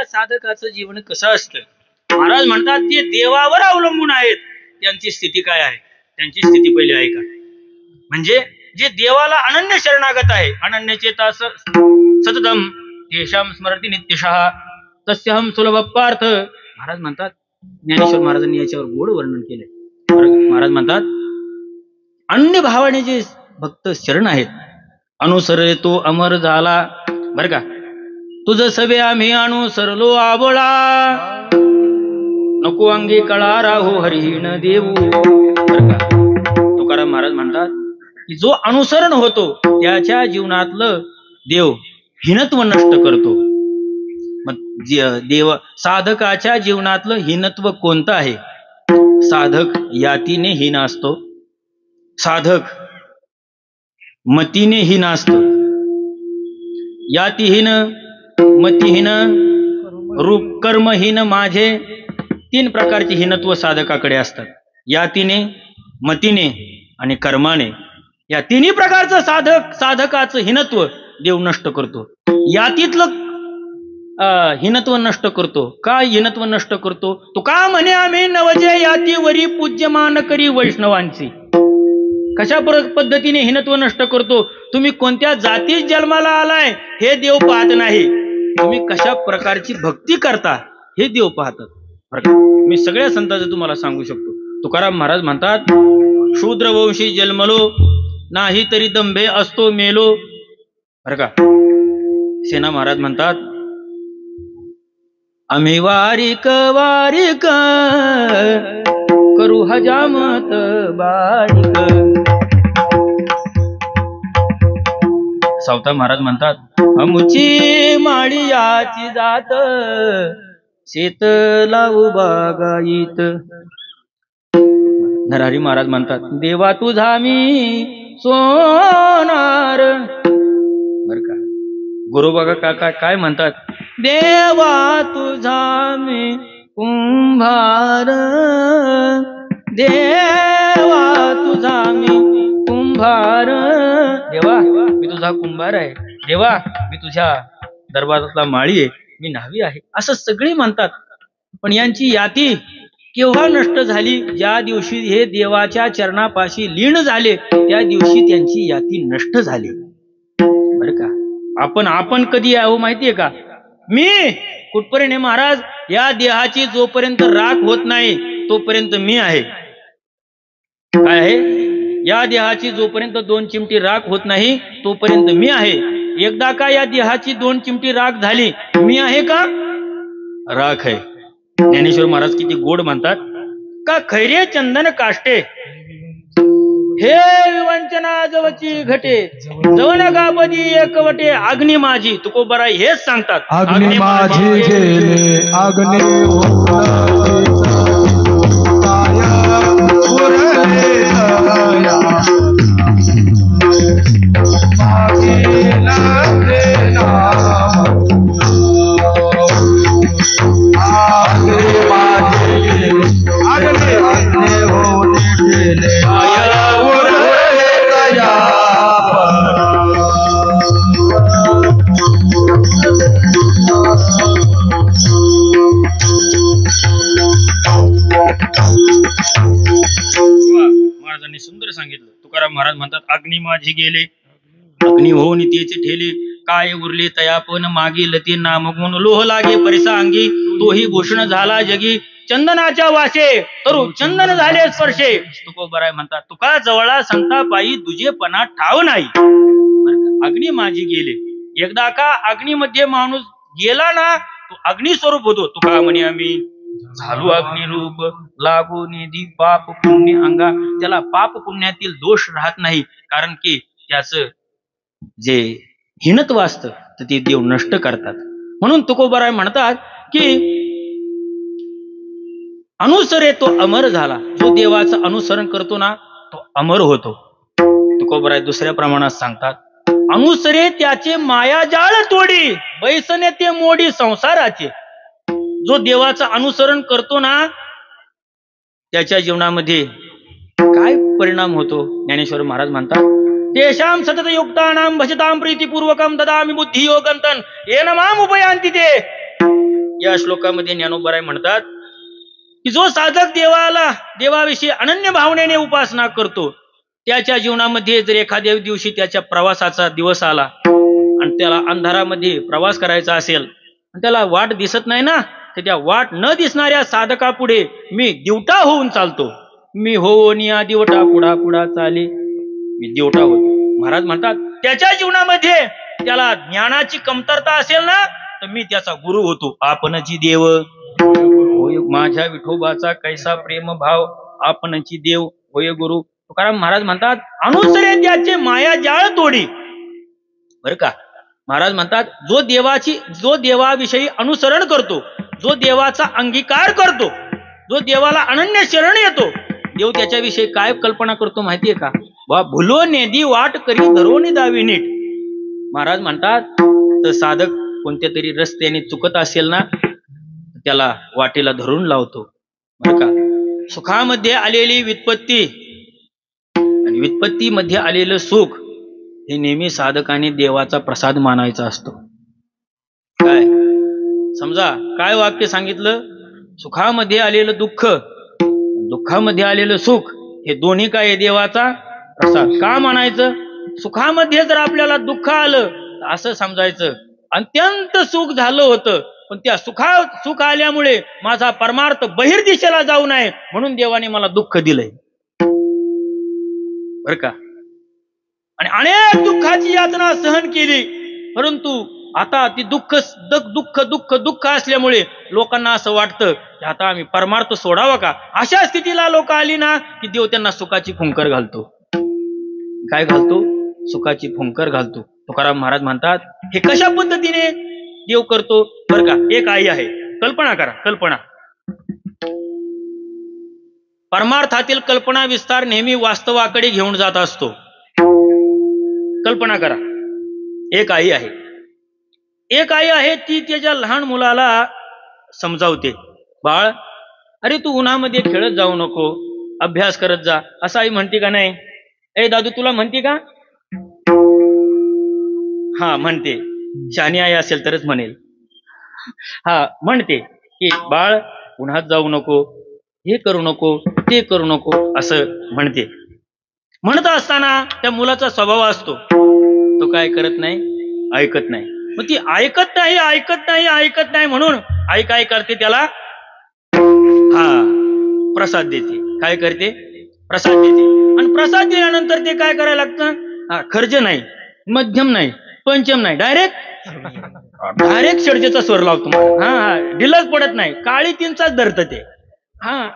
B: साधकाचं जीवन कसं असतं? महाराज म्हणतात ते देवावर अवलंबून आहेत. त्यांची स्थिती काय आहे? त्यांची स्थिती पहिले ऐका. म्हणजे जे देवाला अनन्य शरणागत आहे, अनन्य चेता सततम तेषां स्मरती नित्यशः तस्यहं सुलभ पार्थ. महाराज म्हणतात, ज्ञानेश्वर महाराजांनी याच्यावर गोड वर्णन केले. महाराज म्हणतात अन्य भावाने जे भक्त शरण आहेत, अनुसरे तो अमर झाला. बर का, तुझ सवे आम्ही अनुसरलो आबोळा, नको अंगी कळा राहो हरिण देऊ. तुकाराम महाराज म्हणतात की जो अनुसरण होतो त्याच्या जीवनातलं देव हीनत्व नष्ट करतो. मग देव साधकाच्या जीवनातलं हीनत्व कोणतं आहे? साधक यातीने हीन असतो, साधक मतीने हीन असतो. यातीहीन, मतिहीन, रूप कर्महीन माझे, 3 प्रकारचे हीनत्व साधकाकडे असतात. यातीने, मतीने आणि कर्माने. या 3 प्रकारचं साधकाचं हीनत्व देव नष्ट करतो. यातीतलं हीनत्व नष्ट करतो. काय हीनत्व नष्ट करतो? तो का म्हणे आम्ही नवजे यातीवरी पूज्यमान करी वैष्णवांची. कशा पद्धतीने हीनत्व नष्ट करतो? तुम्ही कोणत्या जातीत जन्माला आलाय हे देव पाहत नाही, तुम्ही कशा प्रकारची भक्ती करता हे देव पाहतात. मी सगळ्या संतांचं तुम्हाला सांगू शकतो. तुकाराम महाराज म्हणतात शूद्रवंशी जन्मलो नाही तरी दंभे असतो मेलो. बरं का, सेना महाराज म्हणतात आम्ही वारिक वारिक करू हजामत बारीक. सावता महाराज म्हणतात, अमुची माळियाची जात शेत लावू बागायत. नरहरी महाराज म्हणतात, देवा तुझा मी सोनार. बर का, गुरु बघा काका काय म्हणतात, देवा तुझा मी कुंभार, देवा तुझा मी कुंभार. देवा मी तुझा कुंभार आहे, देवा मी तुझ्या दरबारातला माळी आहे, मी न्हावी आहे, असं सगळे म्हणतात. पण यांची याती केव्हा नष्ट झाली? ज्या दिवशी हे देवाच्या चरणापाशी लीन झाले त्या दिवशी त्यांची याती नष्ट झाली. बरं का, आपण कधी आहो माहितीये का? मी कुठपर्यंत महाराज, या देहाची जोपर्यंत राख होत नाही तोपर्यंत मी आहे. काय आहे? या देहाची जोपर्यंत 2 चिमटी राख होत नाही तोपर्यंत मी आहे. एकदा का या देहाची 2 चिमटी राख झाली, मी आहे का? राख आहे. ज्ञानेश्वर महाराज किती गोड म्हणतात, का खैरे चंदन काष्टे हे विवंचना जवची घटे, जवन गाबदी एकवटे अग्नी माझी. तुकोबरा हेच सांगतात,
A: अग्नि माझी गेले अग्नि
B: महाराजांनी सुंदर सांगितलं. तुकाराम महाराज म्हणतात, अग्नी माझी गेले अग्नी होऊन तेचे ठेले, काय उरले तयापन मागील ते नामगुण, लोह लागे परिसा अंगी तोही भूषण झाला जगी, चंदनाच्या वासे तरू चंदन झाले स्पर्शे. तुकोबराय म्हणतात, तुका जवळा संता पायी दुजेपणा ठाव नाही. अग्नी माझी गेले, एकदा का अग्नीमध्ये माणूस गेला ना तो अग्नी स्वरूप होतो. तुका म्हणे आम्ही झालो अग्निरूप, लागू निधी पाप पुण्य अंगा. त्याला पाप पुण्यातील दोष राहत नाही, कारण की त्याचं जे हीनत्व असतं तर ते देव नष्ट करतात. म्हणून तुकोबराय म्हणतात की अनुसरे तो अमर झाला. जो देवाचं अनुसरण करतो ना तो अमर होतो. तुकोबराय दुसऱ्या प्रमाणात सांगतात, अनुसरे त्याचे मायाजाळ तोडी, बैसने ते मोडी संसाराचे. जो देवाचं अनुसरण करतो ना त्याच्या जीवनामध्ये काय परिणाम होतो? ज्ञानेश्वर महाराज म्हणतात, तेषां सतत युक्तानां भजतां प्रीतिपूर्वकं ददामि बुद्धी योगंतन येन माम उपयांती ते. या श्लोकामध्ये ज्ञानोबराय म्हणतात की जो साधक देवाविषयी अनन्य भावनेने उपासना करतो त्याच्या जीवनामध्ये जर एखाद्या दिवशी त्याच्या प्रवासाचा दिवस आला आणि त्याला अंधारामध्ये प्रवास करायचा असेल आणि त्याला वाट दिसत नाही ना, तर त्या वाट न दिसणाऱ्या साधकापुढे मी दिवटा होऊन चालतो. मी होऊन या दिवटा पुढा पुढा चाले, मी दिवटा होतो. महाराज म्हणतात त्याच्या जीवनामध्ये त्याला ज्ञानाची कमतरता असेल ना तर मी त्याचा गुरु होतो. आपणची देव होय माझ्या विठोबाचा कैसा प्रेम भाव, आपणची देव होय गुरु. तुकाराम महाराज म्हणतात, अनुसरे त्याचे माया जाळ तोडी. बर का, महाराज म्हणतात जो देवाविषयी अनुसरण करतो, जो देवाचा अंगीकार करतो, जो देवाला अनन्य शरण येतो, देव त्याच्याविषयी काय कल्पना करतो माहितीये का? वा भुलो नेदी वाट करी धरोनी दावी नीट. महाराज म्हणतात तर साधक कोणत्या तरी रस्त्याने चुकत असेल ना त्याला वाटेला धरून लावतो. बरं का, सुखामध्ये आलेली वित्पत्ती आणि वित्पत्तीमध्ये आलेलं सुख हे नेहमी साधकाने देवाचा प्रसाद मानायचा असतो. काय समजा काय वाक्य सांगितलं, सुखामध्ये आलेलं दुःख, दुःखामध्ये आलेलं सुख हे दोन्ही काय देवाचा प्रसाद. का मानायचं? सुखामध्ये जर आपल्याला दुःख आलं तर असं समजायचं अत्यंत सुख झालं होतं, पण त्या सुख आल्यामुळे माझा परमार्थ बहिर्दिशेला जाऊ नये म्हणून देवाने मला दुःख दिलंय. बर का, आणि अनेक दुःखाची यातना सहन केली, परंतु आता ती दुःख दुःख दुःख दुःख असल्यामुळे लोकांना असं वाटतं की आता आम्ही परमार्थ सोडावा का. अशा स्थितीला लोक आली ना की देव त्यांना सुखाची फुंकर घालतो. काय घालतो? सुखाची फुंकर घालतो. तुकाराम महाराज म्हणतात हे कशा पद्धतीने देव करतो बर का. एक आई आहे, कल्पना करा, कल्पना. परमार्थातील कल्पना विस्तार नेहमी वास्तवाकडे घेऊन जात असतो. कल्पना करा, एक आई आहे, एक आई आहे ती त्याच्या लहान मुलाला समजावते, बाळ अरे तू उन्हामध्ये खेळत जाऊ नको, अभ्यास करत जा. असं आई म्हणते का नाही? ए दादू तुला म्हणते का? हा म्हणते. शहाणी आई असेल तरच म्हणेल. हा म्हणते की बाळ उन्हात जाऊ नको, हे करू नको, ते करू नको, असं म्हणते. म्हणत असताना त्या मुलाचा स्वभाव असतो, तो काय करत नाही, ऐकत नाही. मग ती ऐकत नाही ऐकत नाही ऐकत नाही म्हणून आई काय करते, त्याला हा प्रसाद देते. काय करते? प्रसाद देते. आणि प्रसाद दिल्यानंतर ते काय करायला लागतं? हा खर्च नाही, मध्यम नाही, पंचम नाही, डायरेक्ट षडजेचा स्वर लावतो. हा ढिलच पडत नाही, काळी तीनचाच धरत ते. हा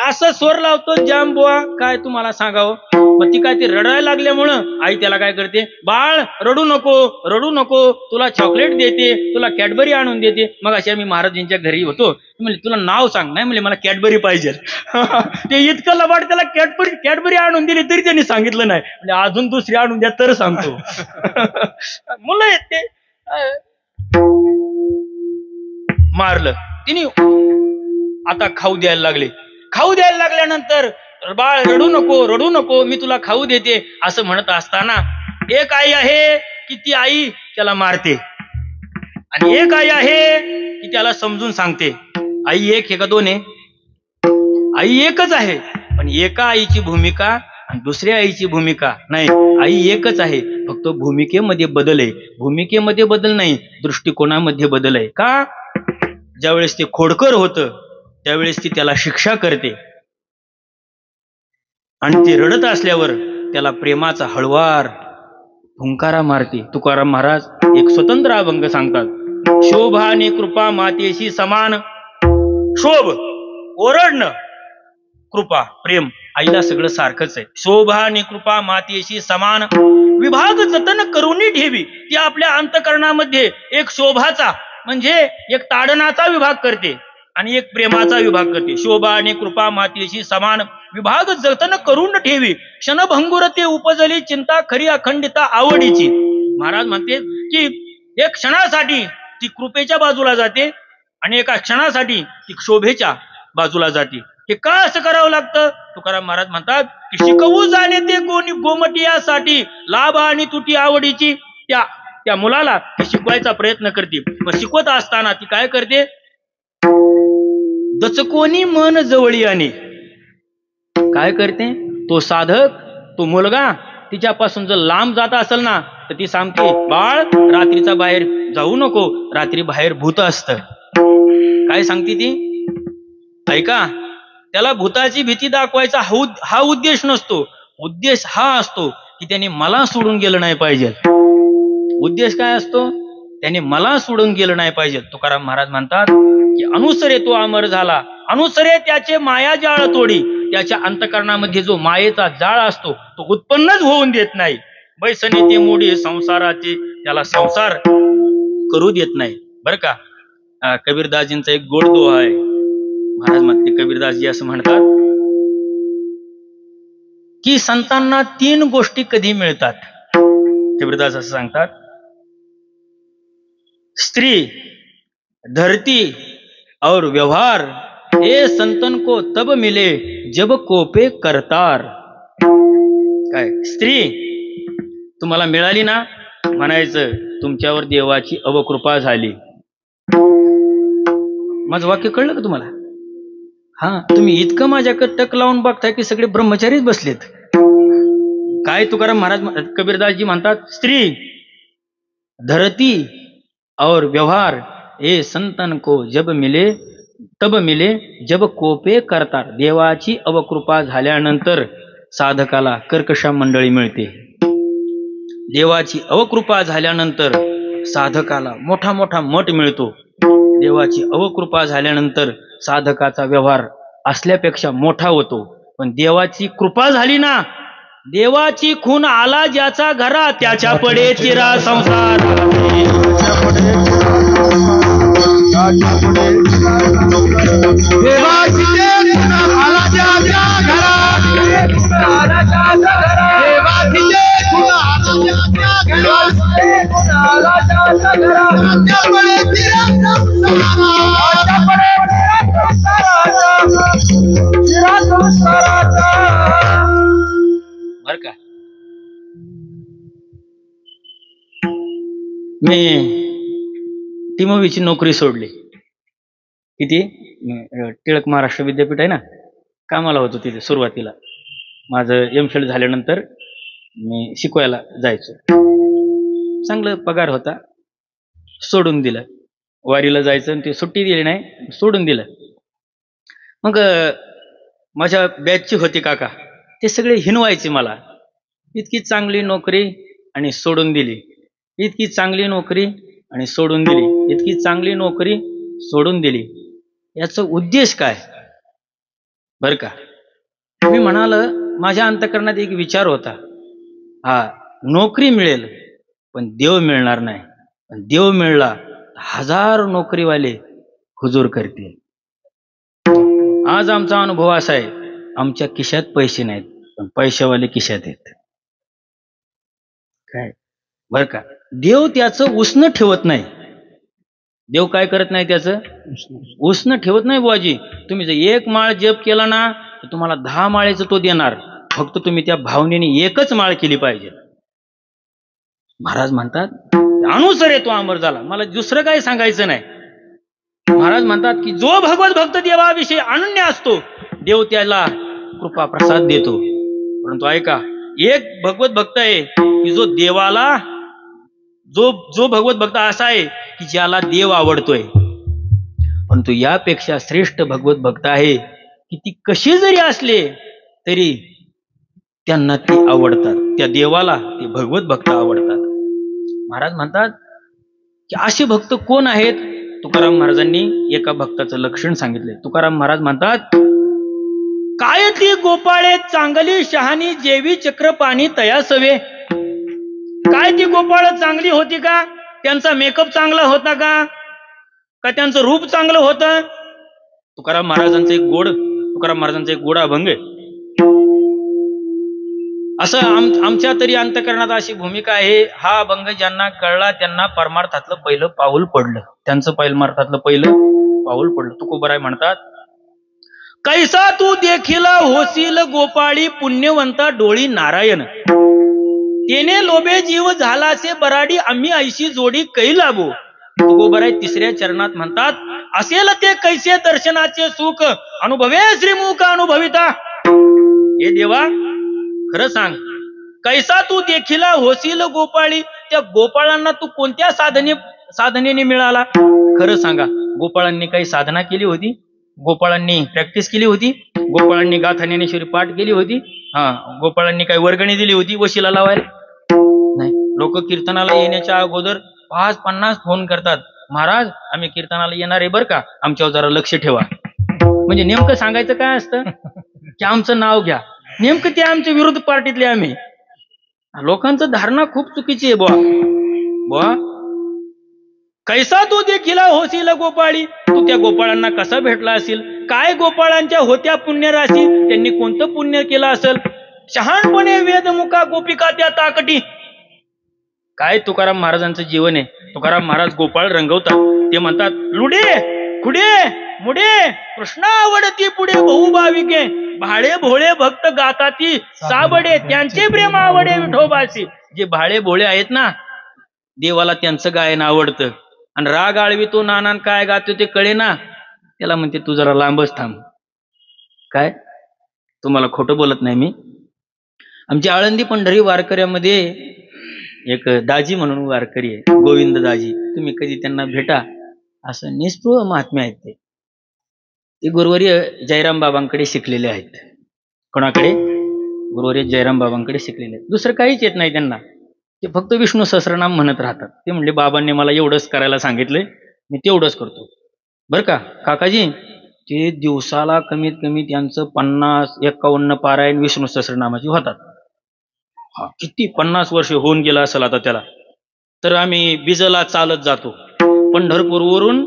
B: असं स्वर लावतो. जाम बुवा काय तुम्हाला सांगावं. मग ती काय ते रडायला लागल्यामुळं आई त्याला काय करते, बाळ रडू नको, रडू नको, तुला चॉकलेट देते, तुला कॅडबरी आणून देते. मग अशा मी महाराजांच्या घरी होतो, म्हणजे तुला नाव सांग, नाही म्हणजे मला कॅडबरी पाहिजे. ते इतकं लबाड, त्याला कॅडबरी आणून दिली तरी त्यांनी सांगितलं नाही, म्हणजे अजून दुसरी आणून द्या तर सांगतो. मुलं आहेत ते. मारलं तिने, आता खाऊ द्यायला लागले. खाऊ द्यायला लागल्यानंतर बाळ रडू नको, रडू नको, मी तुला खाऊ देते असं म्हणत असताना एक आई आहे की ती आई त्याला मारते, आणि एक आई आहे की त्याला समजून सांगते. आई एक आहे का दोन आहे? आई एकच आहे, पण एका आईची भूमिका आणि दुसऱ्या आईची भूमिका नाही. आई एकच आहे, फक्त भूमिकेमध्ये बदल आहे. भूमिकेमध्ये बदल नाही, दृष्टिकोनामध्ये बदल आहे. का? ज्यावेळेस ते खोडकर होतं त्यावेळेस ती त्याला शिक्षा करते, आणि ते रडत असल्यावर त्याला प्रेमाचा हळवार हुंकारा मारते. तुकाराम महाराज एक स्वतंत्र अभंग सांगतात. शोभा आणि कृपा मातेशी समान. शोभ ओरडणं, कृपा प्रेम, आईला सगळं सारखंच आहे. शोभा आणि कृपा मातेशी समान, विभाग जतन करूनी ठेवी. ती आपल्या अंतकरणामध्ये एक शोभाचा म्हणजे एक ताडनाचा विभाग करते आणि एक प्रेमाचा विभाग करते. शोभा आणि कृपा मातेशी समान, विभाग जतन करून ठेवी. क्षणभंगुरते उपजली चिंता, खरी अखंडिता आवडीची. महाराज म्हणते की एक क्षणासाठी ती कृपेच्या बाजूला जाते आणि एका क्षणासाठी ती शोभेच्या बाजूला जाते. हे का असं करावं लागतं? तुकाराम महाराज म्हणतात की शिकवू जाणे ते कोणी गोमटियासाठी, लाभ आणि तुटी आवडीची. त्या मुलाला ती शिकवायचा प्रयत्न करते. मग शिकवत असताना ती काय करते, दचकोनी मन जवळी आणि काय करते, तो साधक, तो मुलगा तिच्यापासून जर लांब जात असेल ना तर ती सांगते, बाळ रात्रीचा बाहेर जाऊ नको, रात्री बाहेर भूत असतं. काय सांगते ती? ऐका, त्याला भूताची भीती दाखवायचा हा उद्देश नसतो. उद्देश हा असतो की त्याने मला सोडून गेलं नाही पाहिजे. उद्देश काय असतो? त्याने मला सोडून गेलं नाही पाहिजे. तुकाराम महाराज म्हणतात की अनुसरे तो अमर झाला, अनुसरे त्याचे माया जाळ तोडी. त्याच्या अंतकरणामध्ये जो मायेचा जाळ असतो तो उत्पन्नच होऊन देत नाही. बैसने ते मोडी संसाराचे, त्याला संसार करू देत नाही. बर का, कबीरदासजींचा एक गोड दोहा आहे. महाराज म्हणते, कबीरदासजी असं म्हणतात की संतांना 3 गोष्टी कधी मिळतात. कबीरदास असं सांगतात, स्त्री, धरती और व्यवहार, हे संतन को तब मिले जब कोपे करतार. काय स्त्री तुम्हाला मिळाली ना, म्हणायचं तुमच्यावर देवाची अवकृपा झाली. माझं वाक्य कळलं का तुम्हाला? हा, तुम्ही इतकं माझ्याकडे टक लावून बघताय की सगळे ब्रह्मचारीच बसलेत. काय तुकाराम महाराज कबीरदासजी म्हणतात, स्त्री, धरती और व्यवहार, हे संतन को जब मिले तब मिले जब कोपे करतार. देवाची अवकृपा झाल्यानंतर साधकाला कर्कशा मंडळी मिळते. देवाची अवकृपा झाल्यानंतर साधकाला मोठा मोठा मठ मिळतो. देवाची अवकृपा झाल्यानंतर साधकाचा व्यवहार असल्यापेक्षा मोठा होतो. पण देवाची कृपा झाली ना, देवाची खून आला ज्याचा घरा, त्याच्या पडे चिरा संसार.
A: देवाची खून आला ज्याच्या घरात, देवाची खून आला ज्याच्या घरात, त्याच्या पडे चिरा संसाराचा.
B: बर का, मी टिमोवीची नोकरी सोडली. किती? टिळक महाराष्ट्र विद्यापीठ आहे ना, कामाला होतो तिथे सुरुवातीला. माझं एमफिल झाल्यानंतर मी शिकवायला जायचो. चांगलं पगार होता. सोडून दिलं. वारीला जायचं आणि ते सुट्टी दिली नाही, सोडून दिलं. मग माझ्या बॅचची होती काका, ते सगळे हिनवायचे मला. इतकी चांगली नोकरी आणि सोडून दिली, इतकी चांगली नोकरी आणि सोडून दिली, इतकी चांगली नोकरी सोडून दिली. याचा उद्देश काय? बर का, मी म्हणाल, माझ्या अंतःकरणात एक विचार होता, हा नोकरी मिळेल पण देव मिळणार नाही. पण देव मिळला, 1000 नोकरीवाले हुजूर करतील. आज आमचा अनुभव असा आहे, आमच्या खिशात पैसे नाहीत पण पैशावाले खिशात आहेत. काय बर का, देव त्याचं उसनं ठेवत नाही. देव काय करत नाही, त्याचं उसनं ठेवत नाही. बुवाजी, तुम्ही जर 1 माळ जप केला ना, तर तुम्हाला 10 माळेचं तो देणार. फक्त तुम्ही त्या भावनेने 1च माळ केली पाहिजे. महाराज म्हणतात, अनुसर आहे तो अमर झाला. मला दुसरं काही सांगायचं नाही. महाराज म्हणतात की जो भगवत भक्त देवाविषयी अनन्य असतो, देव त्याला कृपा प्रसाद देतो. परंतु ऐका, एक भगवत भक्त आहे की जो देवाला, जो भगवत भक्त असा आहे की ज्याला देव आवडतोय. परंतु यापेक्षा श्रेष्ठ भगवत भक्त आहे की ती कशी जरी असले तरी त्यांना ती आवडतात. त्या देवाला ते भगवत भक्त आवडतात. महाराज म्हणतात की असे भक्त कोण आहेत? तुकाराम महाराजांनी एका भक्ताचं लक्षण सांगितलंय. तुकाराम महाराज म्हणतात, काय ती गोपाळे चांगली शहाणी, जेवी चक्र पाणी तया सवे. काय ती गोपाळ चांगली होती का? त्यांचा मेकअप चांगला होता का त्यांचं रूप चांगलं होतं? तुकाराम महाराजांचा एक गोड अभंग आहे. असं आमच्या तरी अंतःकरणात अशी भूमिका आहे, हा अभंग ज्यांना कळला त्यांना परमार्थातलं पहिलं पाऊल पडलं. त्यांचं परमार्थातलं पहिलं पाऊल पडलं. तुकोबराय म्हणतात, कैसा तू देखिला होशील गोपाळी, पुण्यवंता डोळी नारायण. तेने लोभे जीव झालासे बराडी, आम्ही ऐशी जोडी कै लाभो. तुकोबराय 3ऱ्या चरणात म्हणतात, असेल ते कैसे दर्शनाचे सुख, अनुभवे श्रीमुख अनुभविता. हे देवा, खरं सांग, कैसा तू देखिला होशील गोपाळी, त्या गोपाळांना तू कोणत्या साधनेने मिळाला? खरं सांगा, गोपाळांनी काही साधना केली होती? गोपाळांनी प्रॅक्टिस केली होती? गोपाळांनी गाथा ज्ञानेश्वरी पाठ केली होती? गोपाळांनी काही वर्गणी दिली होती वशिला लावायला? नाही. लोक कीर्तनाला येण्याच्या अगोदर 5-50 फोन करतात, महाराज आम्ही कीर्तनाला येणार आहे बरं का, आमच्यावर जरा लक्ष ठेवा. म्हणजे नेमकं सांगायचं काय असतं की आमचं नाव घ्या. नेमकं ते आमच्या विरोधी पार्टीतले आम्ही. लोकांचं धारणा खूप चुकीची आहे बुवा. कैसा तू देखिला होशील गोपाळी, तू त्या गोपाळांना कसा भेटला असेल? काय गोपाळांच्या होत्या पुण्यराशी, त्यांनी कोणतं पुण्य केलं असेल? शहाणपणे वेदमुखा गोपिका त्या ताकटी. काय तुकाराम महाराजांचं जीवन आहे. तुकाराम महाराज गोपाळ रंगवतात. ते म्हणतात, लुडे खुडे मुडे कृष्ण आवडती पुढे बहुभाविके, भाळे भोळे भक्त गाताती साबडे, त्यांचे प्रेम आवडे विठोबाशी. जे भाळे भोळे आहेत ना, देवाला त्यांचं गायन आवडतं. आणि राग आळवितो नानान काय गातो ते कळे ना, त्याला म्हणते तू जरा लांबच थांब. काय तुम्हाला खोटं बोलत नाही मी. आमच्या आळंदी पंढरी वारकऱ्यामध्ये एक दाजी म्हणून वारकरी आहे, गोविंद दाजी. तुम्ही कधी त्यांना भेटा. असं निस्पृह महात्मे आहेत ते गुरुवर्य जयराम बाबांकडे शिकलेले आहेत. कोणाकडे? गुरुवर्य जयराम बाबांकडे शिकलेले आहेत. दुसरं काहीच येत नाही त्यांना. ते फक्त विष्णू सहस्रनाम म्हणत राहतात. ते म्हणले बाबांनी मला एवढंच करायला सांगितलंय, मी तेवढंच करतो. बरं का काकाजी, ते दिवसाला कमीत कमी त्यांचं 50-51 पारायण विष्णू सहस्रनामाची होतात. किती 50 वर्ष होऊन गेला असेल आता त्याला. तर आम्ही बिजला चालत जातो. पंढरपूरवरून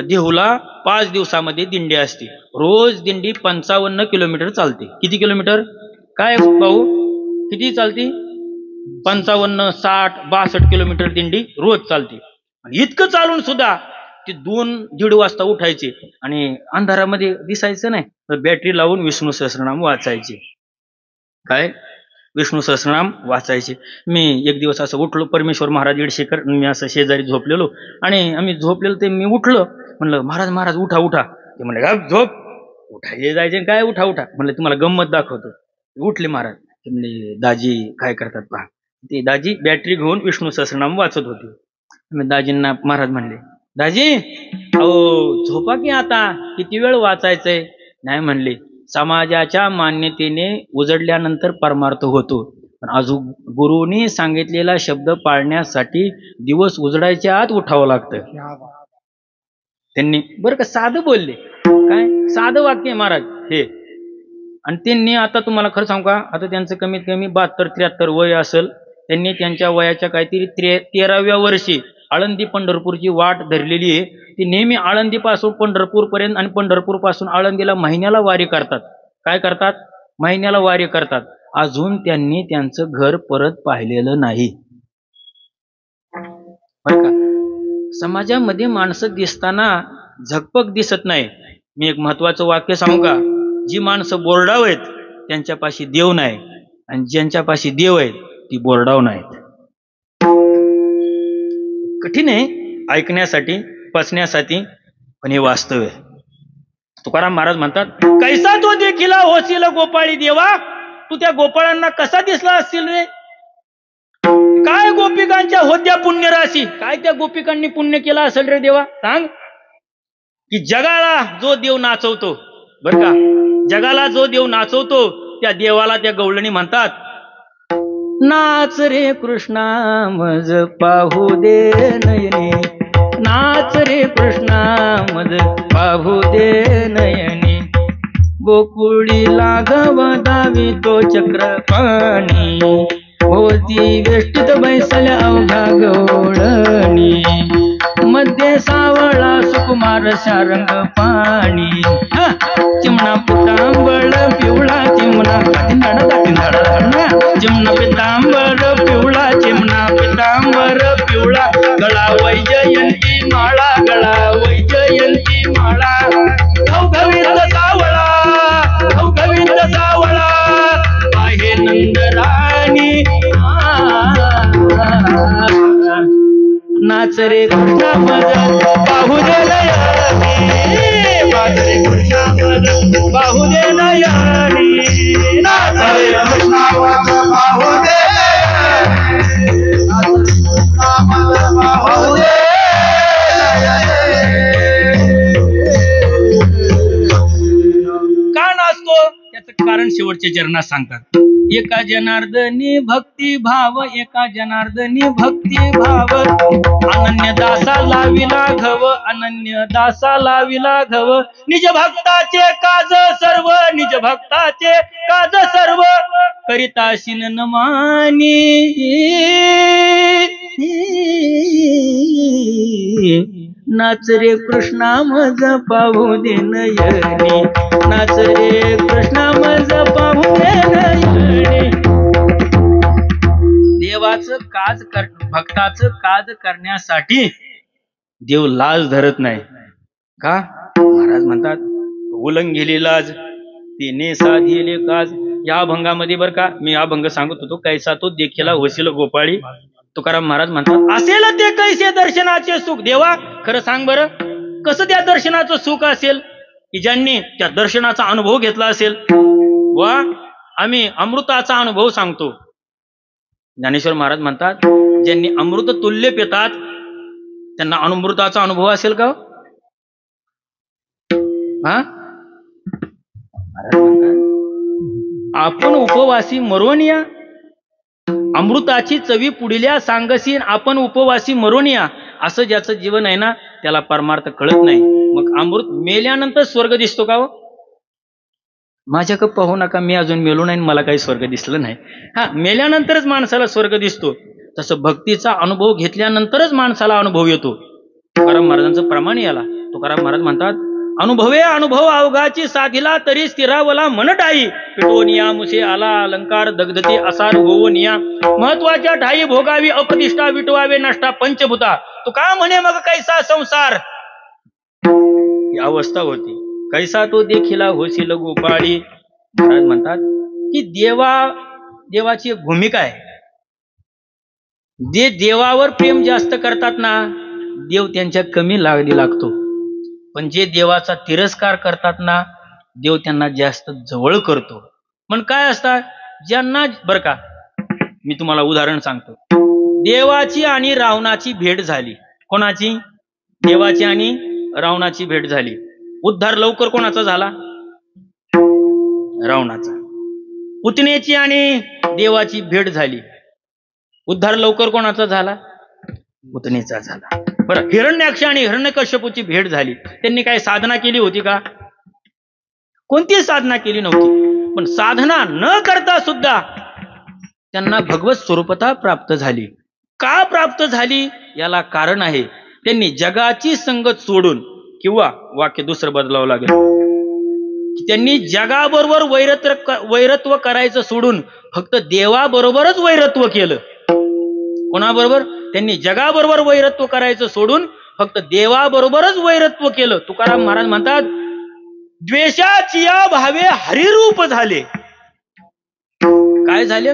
B: देहूला 5 दिवसामध्ये दिंडी असते. रोज दिंडी 55 किलोमीटर चालते. किती किलोमीटर काय भाऊ, किती चालते? 55, 60, 62 किलोमीटर दिंडी रोज चालते. आणि इतकं चालून सुद्धा ते 2-1.5 वाजता उठायचे आणि अंधारामध्ये दिसायचं नाही तर बॅटरी लावून विष्णू सहस्रनाम वाचायचे. काय विष्णू सहस्रनाम वाचायचे. मी एक दिवस असं उठलो, परमेश्वर महाराज इडशेकर, मी असं शेजारी झोपलेलो आणि आम्ही झोपलेलो. ते मी उठलो, म्हणलं महाराज महाराज उठा उठा. ते म्हणले गप झोप, उठायचे जायचे काय उठा उठा. म्हणलं तुम्हाला गंमत दाखवतो. उठले महाराज. ते म्हणले दाजी काय करतात पहा. ते दाजी बॅटरी घेऊन विष्णू सहस्रनाम वाचत होते. दाजींना महाराज म्हणले, दाजी अहो झोपा की आता, किती वेळ वाचायचंय. नाही म्हणले, समाजाच्या मान्यतेने उजडल्यानंतर परमार्थ होतो, पण अजून गुरुनी सांगितलेला शब्द पाळण्यासाठी दिवस उजडायच्या आत उठावं लागतं. त्यांनी बरं का साधं बोलले, काय साधं वाक्य महाराज हे. आणि त्यांनी आता तुम्हाला खरं सांगू का, आता त्यांचं कमीत कमी 72-73 वय असेल. त्यांनी त्यांच्या वयाच्या काहीतरी 13व्या वर्षी आळंदी पंढरपूरची वाट धरलेली आहे. ती नेहमी आळंदी पासून पंढरपूर पर्यंत आणि पंढरपूर पासून आळंदीला महिन्याला वारी करतात. काय करतात? महिन्याला वारी करतात. अजून त्यांनी त्यांचं घर परत पाहिलेलं नाही. बरं का, समाजामध्ये माणसं दिसताना झगपक दिसत नाही. मी एक महत्वाचं वाक्य सांगू का, जी माणसं बोरडाव आहेत त्यांच्यापाशी देव नाही, आणि ज्यांच्यापाशी देव आहेत ती बोरडाव नाहीत. कठीण आहे ऐकण्यासाठी, पचण्यासाठी, पण हे वास्तव आहे. तुकाराम महाराज म्हणतात, कैसा तो देखिला होशील गोपाळी देवा, तू त्या गोपाळांना कसा दिसला असतील रे. काय गोपिकांच्या होत्या पुण्यराशी, काय त्या गोपिकांनी पुण्य केला असेल रे देवा सांग. की जगाला जो देव नाचवतो, बर का, जगाला जो देव नाचवतो त्या देवाला त्या गवळणी म्हणतात, नाच रे कृष्णा मज पाहू दे नयनी, नाच रे कृष्णा मज पाहू दे नयनी, गोकुळी लाघव दावी तो चक्रपाणी, होती वेष्टीत बैसल्या अवघा गवळणी, मध्ये सावळा सुकुमार शारंग पाणी, चिमणा पितांबळ पिवळा चिमणा चिमणा पितांबर पिवळा चिमणा पितांबर पिवळा, गळा वैजयंती माळा, गळा वैजयंती माळा, गोविंद सावळा, गोविंद सावळा, आहे नंदराणी, नाच रे कृष्णा मज पाहू दे नयनी, नाच रे कृष्णा मज पाहू दे नयनी, नाच रे कृष्णा मज पाहू दे, नाच रे कृष्णा मज पाहू दे नयनी. का नाचतो त्याचं कारण शेवटच्या चरणात सांगतात. एका जनार्दनी भक्ती भाव, एका जनार्दनी भक्ती भाव, अनन्य दासा लाविला घव, अनन्य दासा लाविला घव, निज भक्ताचे काज सर्व, निज भक्ताचे काज सर्व, करिताशीन नमानी, नाच रे कृष्णा मज पाहू दे नयनी, नाच रे कृष्णा मज पाहू दे नयनी. देवाचं काज भक्ताचं काज करण्यासाठी देव लाज धरत नाही का. महाराज म्हणतात, उलंघिली लाज तिने साधिले काज. या अभंगामध्ये बर का, मी अभंग सांगत होतो, कैसा तो देखीला होशील गोपाळी. तुकाराम महाराज म्हणतात, असेल ते कैसे दर्शनाचे सुख देवा. खरं सांग बरं, कसं त्या दर्शनाचं सुख असेल की ज्यांनी त्या दर्शनाचा अनुभव घेतला असेल. वा, आम्ही अमृताचा अनुभव सांगतो. ज्ञानेश्वर महाराज म्हणतात, ज्यांनी अमृत तुल्य पितात त्यांना अमृताचा अनुभव असेल का. हा, महाराज म्हणतात, आपण उपवासी मरोनिया, अमृताची चवी पुढल्या सांगसीन आपण उपवासी मरून या, असं ज्याचं जीवन आहे ना त्याला परमार्थ कळत नाही. मग अमृत मेल्यानंतर स्वर्ग दिसतो का हो? माझ्याकडे पाहू नका, मी अजून मेलो नाही, मला काही स्वर्ग दिसलं नाही. हा, मेल्यानंतरच माणसाला स्वर्ग दिसतो. तसं भक्तीचा अनुभव घेतल्यानंतरच माणसाला अनुभव येतो. तुकाराम महाराजांचं प्रमाण याला. तुकाराम महाराज म्हणतात, अनुभवे अनुभव अवघाची साधिला तरी स्थिरावला मन ठाई, पिटोनिया मुसे आला अलंकार दगदती असार होवनिया, महत्वाच्या ठाई भोगावी अपतिष्ठा विटवावे नष्टा पंचभूता, तू का म्हणे मग कैसा संसार. ही अवस्था होती. कैसा तो देखिला होशील गोपाळी. महाराज म्हणतात की देवाची एक भूमिका आहे. जे देवावर प्रेम जास्त करतात ना, देव त्यांच्या कमी लागतो. पण जे देवाचा तिरस्कार करतात ना, देव त्यांना जास्त जवळ करतो. पण काय असतात ज्यांना, बरं का, मी तुम्हाला उदाहरण सांगतो. देवाची आणि रावणाची भेट झाली. कोणाची? देवाची आणि रावणाची भेट झाली. उद्धार लवकर कोणाचा झाला? रावणाचा. पुतनेची आणि देवाची भेट झाली. उद्धार लवकर कोणाचा झाला? पुतनेचा झाला. बरं, हिरण्याक्ष आणि हिरण्यकश्यपूची भेट झाली. त्यांनी काय साधना केली होती का? कोणती साधना केली नव्हती. पण साधना न करता सुद्धा त्यांना भगवत स्वरूपता प्राप्त झाली. का प्राप्त झाली? याला कारण आहे, त्यांनी जगाची संगत सोडून, किंवा वाक्य दुसरं बदलावं लागेल, त्यांनी जगाबरोबर वैरत्व करायचं सोडून फक्त देवाबरोबरच वैरत्व केलं. कोणाबरोबर? त्यांनी जगाबरोबर वैरत्व करायचं सोडून फक्त देवाबरोबरच वैरत्व केलं. तुकाराम महाराज म्हणतात, द्वेषाची या भावे हरिरूप झाले. काय झाले?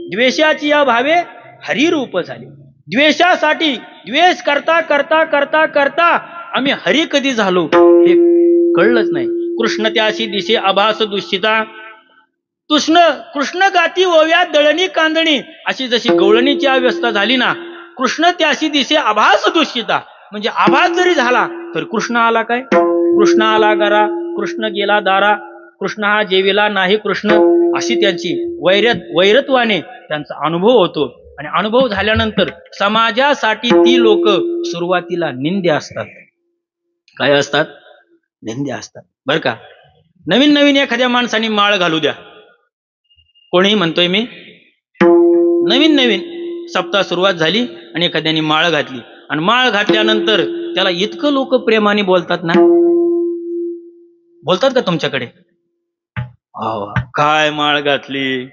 B: द्वेषाची या भावे हरिरूप झाले. द्वेषासाठी द्वेष करता करता करता करता आम्ही हरी कधी झालो हे कळलंच नाही. कृष्ण त्याशी दिसे आभास दुष्टिता, कृष्ण गाती ओव्यात दळणी कांदणी, अशी जशी गवळणीची अवस्था झाली ना, कृष्ण त्याशी दिसे आभास दुष्टिता, म्हणजे आभास जरी झाला तर कृष्ण आला काय? कृष्ण आला घरा, कृष्ण गेला दारा, कृष्ण हा जेविला नाही कृष्ण, अशी त्यांची वैरत्वाने त्यांचा अनुभव होतो. आणि अनुभव झाल्यानंतर समाजासाठी ती लोक सुरुवातीला निंदे असतात. काय असतात? निंदे असतात. बरं का, नवीन एखाद्या माणसाने माळ घालू द्या, कोणीही म्हणतोय मी, नवीन सप्ताह सुरुवात झाली आणि एखाद्याने माळ घातली, आणि माळ घातल्यानंतर त्याला इतकं लोक प्रेमाने बोलतात ना, बोलतात का तुमच्याकडे? काय माळ घातली,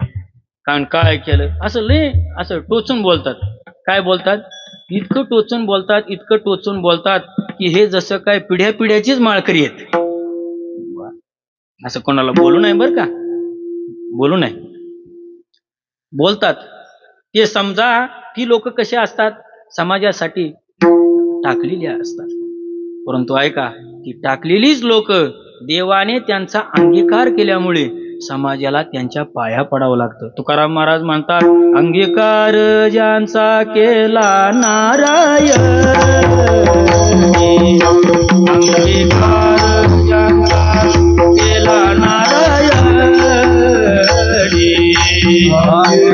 B: कारण काय केलं, असं टोचून बोलतात. काय बोलतात? इतकं टोचून बोलतात की हे जसं काय पिढ्याचीच माळकरी आहेत. असं कोणाला बोलू नाही, बरं का, बोलू नाही, बोलतात. ते समजा ती लोक कसे असतात? समाजासाठी टाकलेली असतात. परंतु ऐका, ती टाकलेलीच लोक देवाने त्यांचा अंगीकार केल्यामुळे समाजाला त्यांच्या पाया पडावं लागतं. तुकाराम महाराज म्हणतात, अंगीकार ज्यांचा केला नारायण, अंगीकार ज्यांचा केला नारायण,
A: अंगीकार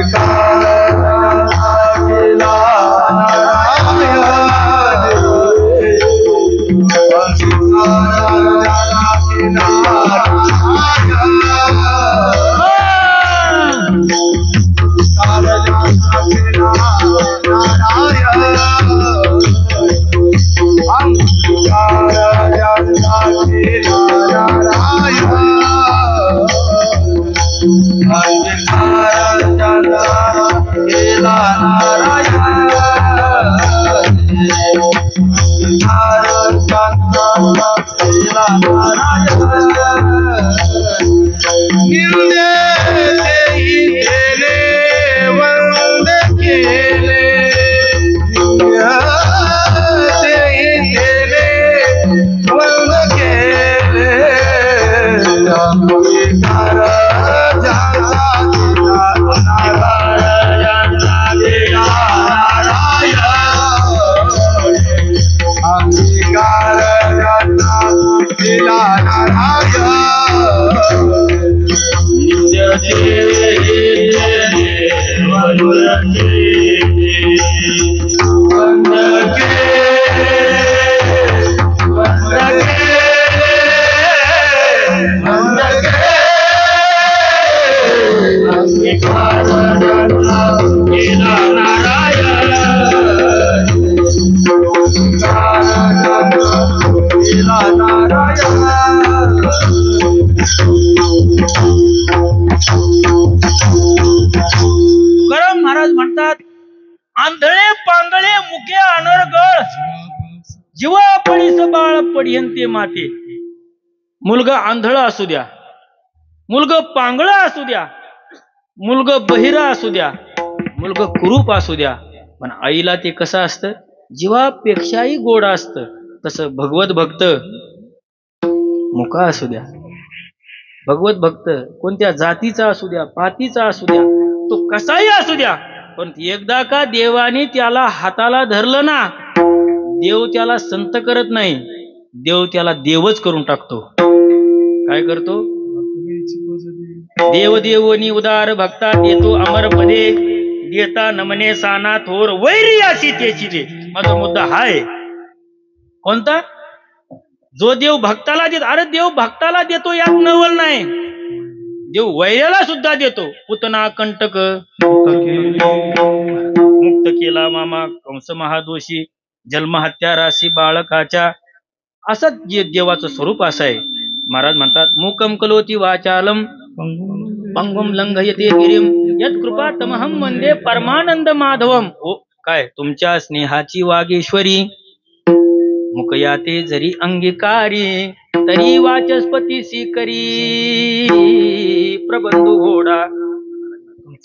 B: तुकाराम महाराज म्हणतात, आंधळे पांगळे मुके अनर्गळ जीवा पडीस बाळ पडियंते माते. मुलगा आंधळा असू द्या, मुलगा पांगळा असू द्या, मुलगा बहिरा असू द्या, मुलगा कुरूप असू द्या, पण आईला ते कसं असतं, जीवापेक्षाही गोड असतं. तसं भगवत भक्त मुका असू द्या, भगवत भक्त कोणत्या जातीचा असू द्या, पातीचा असू द्या, तो कसाही असू द्या, पण एकदा का देवाने त्याला हाताला धरलं ना, देव त्याला संत करत नाही, देव त्याला देवच करून टाकतो. काय करतो? देव देवनी उदार भक्ता देतो अमर पदे, देता नमने साना थोर वैरी अशी त्याची दे. माझा मुद्दा हाय कोणता? जो देव भक्ताला देतो, अरे देव भक्ताला देतो यात नवल नाही, देव वैर्याला सुद्धा देतो. पुतना कंटक मुक्त केला मामा कंस महादोषी, जन्महत्या राशी बाळकाच्या. असं जे देवाचं स्वरूप असं आहे. महाराज म्हणतात, मूकम कलोती वाचालम पंगुम लंघयते गिरिम यत कृपा तमहम वंदे परमानंद माधवम. ओ काय तुमच्या स्नेहाची वागेश्वरी, मुकयाते जरी अंगीकारी, तरी वाचस्पती करी प्रबंधू घोडा.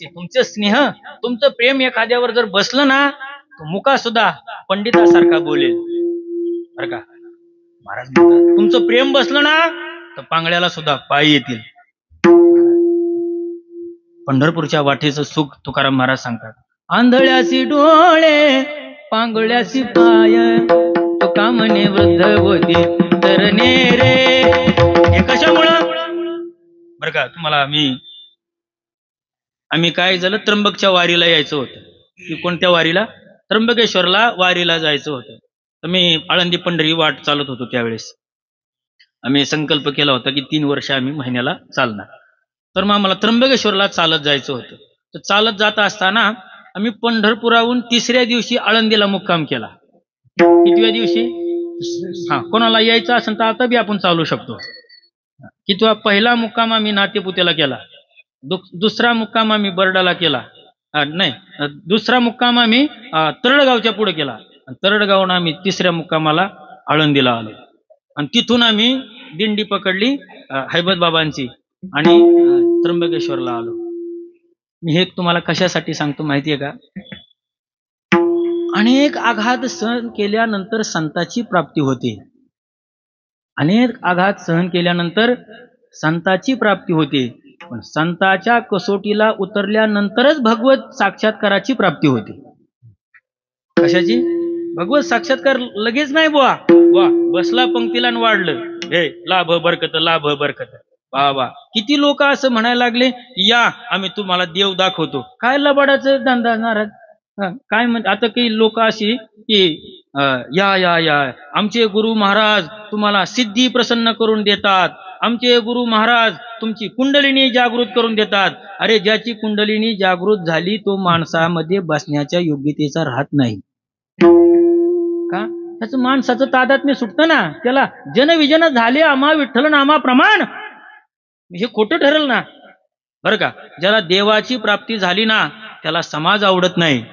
B: तुमचं स्नेह, तुमचं प्रेम एखाद्यावर जर बसलं ना, तो मुका सुद्धा पंडितासारखा बोलेल बरं का. महाराज म्हणतात, तुमचं प्रेम बसलं ना, तर पांगळ्याला सुद्धा पाय येतील. पंढरपूरच्या वाटेचं सुख तुकाराम महाराज सांगतात. आंधळ्यासी डोळे पांगळ्यासी पाय, तुका म्हणे वृद्ध होते तरणे रे. हे कशामुळं बरं का, तुम्हाला आम्ही काय झालं, त्र्यंबकच्या वारीला यायचं होतं. की कोणत्या वारीला? त्र्यंबकेश्वरला वारीला जायचं होतं. तर मी आळंदी पंढरी वाट चालत होतो. त्यावेळेस आम्ही संकल्प केला होता की 3 वर्ष आम्ही महिन्याला चालणार. तर मग आम्हाला त्र्यंबकेश्वरला चालत जायचं होतं. तर चालत जात असताना आम्ही पंढरपुराहून 3ऱ्या दिवशी आळंदीला मुक्काम केला. कितव्या दिवशी? कोणाला यायचं असेल तर आता बी आपण चालू शकतो. कितवा? पहिला मुक्काम आम्ही नातेपुतेला केला, दुसरा मुक्काम आम्ही बर्डाला केला, दुसरा मुक्काम आम्ही तरडगावच्या पुढे केला, तरडगावून आम्ही 3ऱ्या मुक्कामाला आळंदीला आलो. आणि तिथून आम्ही दिंडी पकडली हैबत बाबांची आणि त्र्यंबकेश्वरला आलो. मी हे तुम्हाला कशासाठी सांगतो माहितीये का? अनेक आघात सहन केल्यानंतर संताची प्राप्ती होते. अनेक आघात सहन केल्यानंतर संताची प्राप्ती होते. पण संताच्या कसोटीला उतरल्यानंतरच भगवत साक्षात्काराची प्राप्ती होते. कशाची? भगवत साक्षात्कार लगेच नाही. बुवा बसला पंक्तीला आणि वाढलं, हे लाभ बरकत लाभ बरकत. बाबा किती लोक असं म्हणायला लागले, या आम्ही तुम्हाला देव दाखवतो. काय लबाडाचं धंदा नाराज. काय म्हणते आता काही लोक अशी की या या या आमचे गुरु महाराज तुम्हाला सिद्धी प्रसन्न करून देतात, आमचे गुरु महाराज तुमची कुंडलिनी जागृत करून देतात. अरे ज्याची कुंडलिनी जागृत झाली तो माणसामध्ये बसण्याच्या योग्यतेचा राहत नाही का? त्याचं माणसाचं तादात्म्य सुटतं ना. त्याला जनविजन झाले आम्हा विठ्ठल नामा प्रमाण, हे खोटं ठरेल ना बरं का. ज्याला देवाची प्राप्ती झाली ना, त्याला समाज आवडत नाही,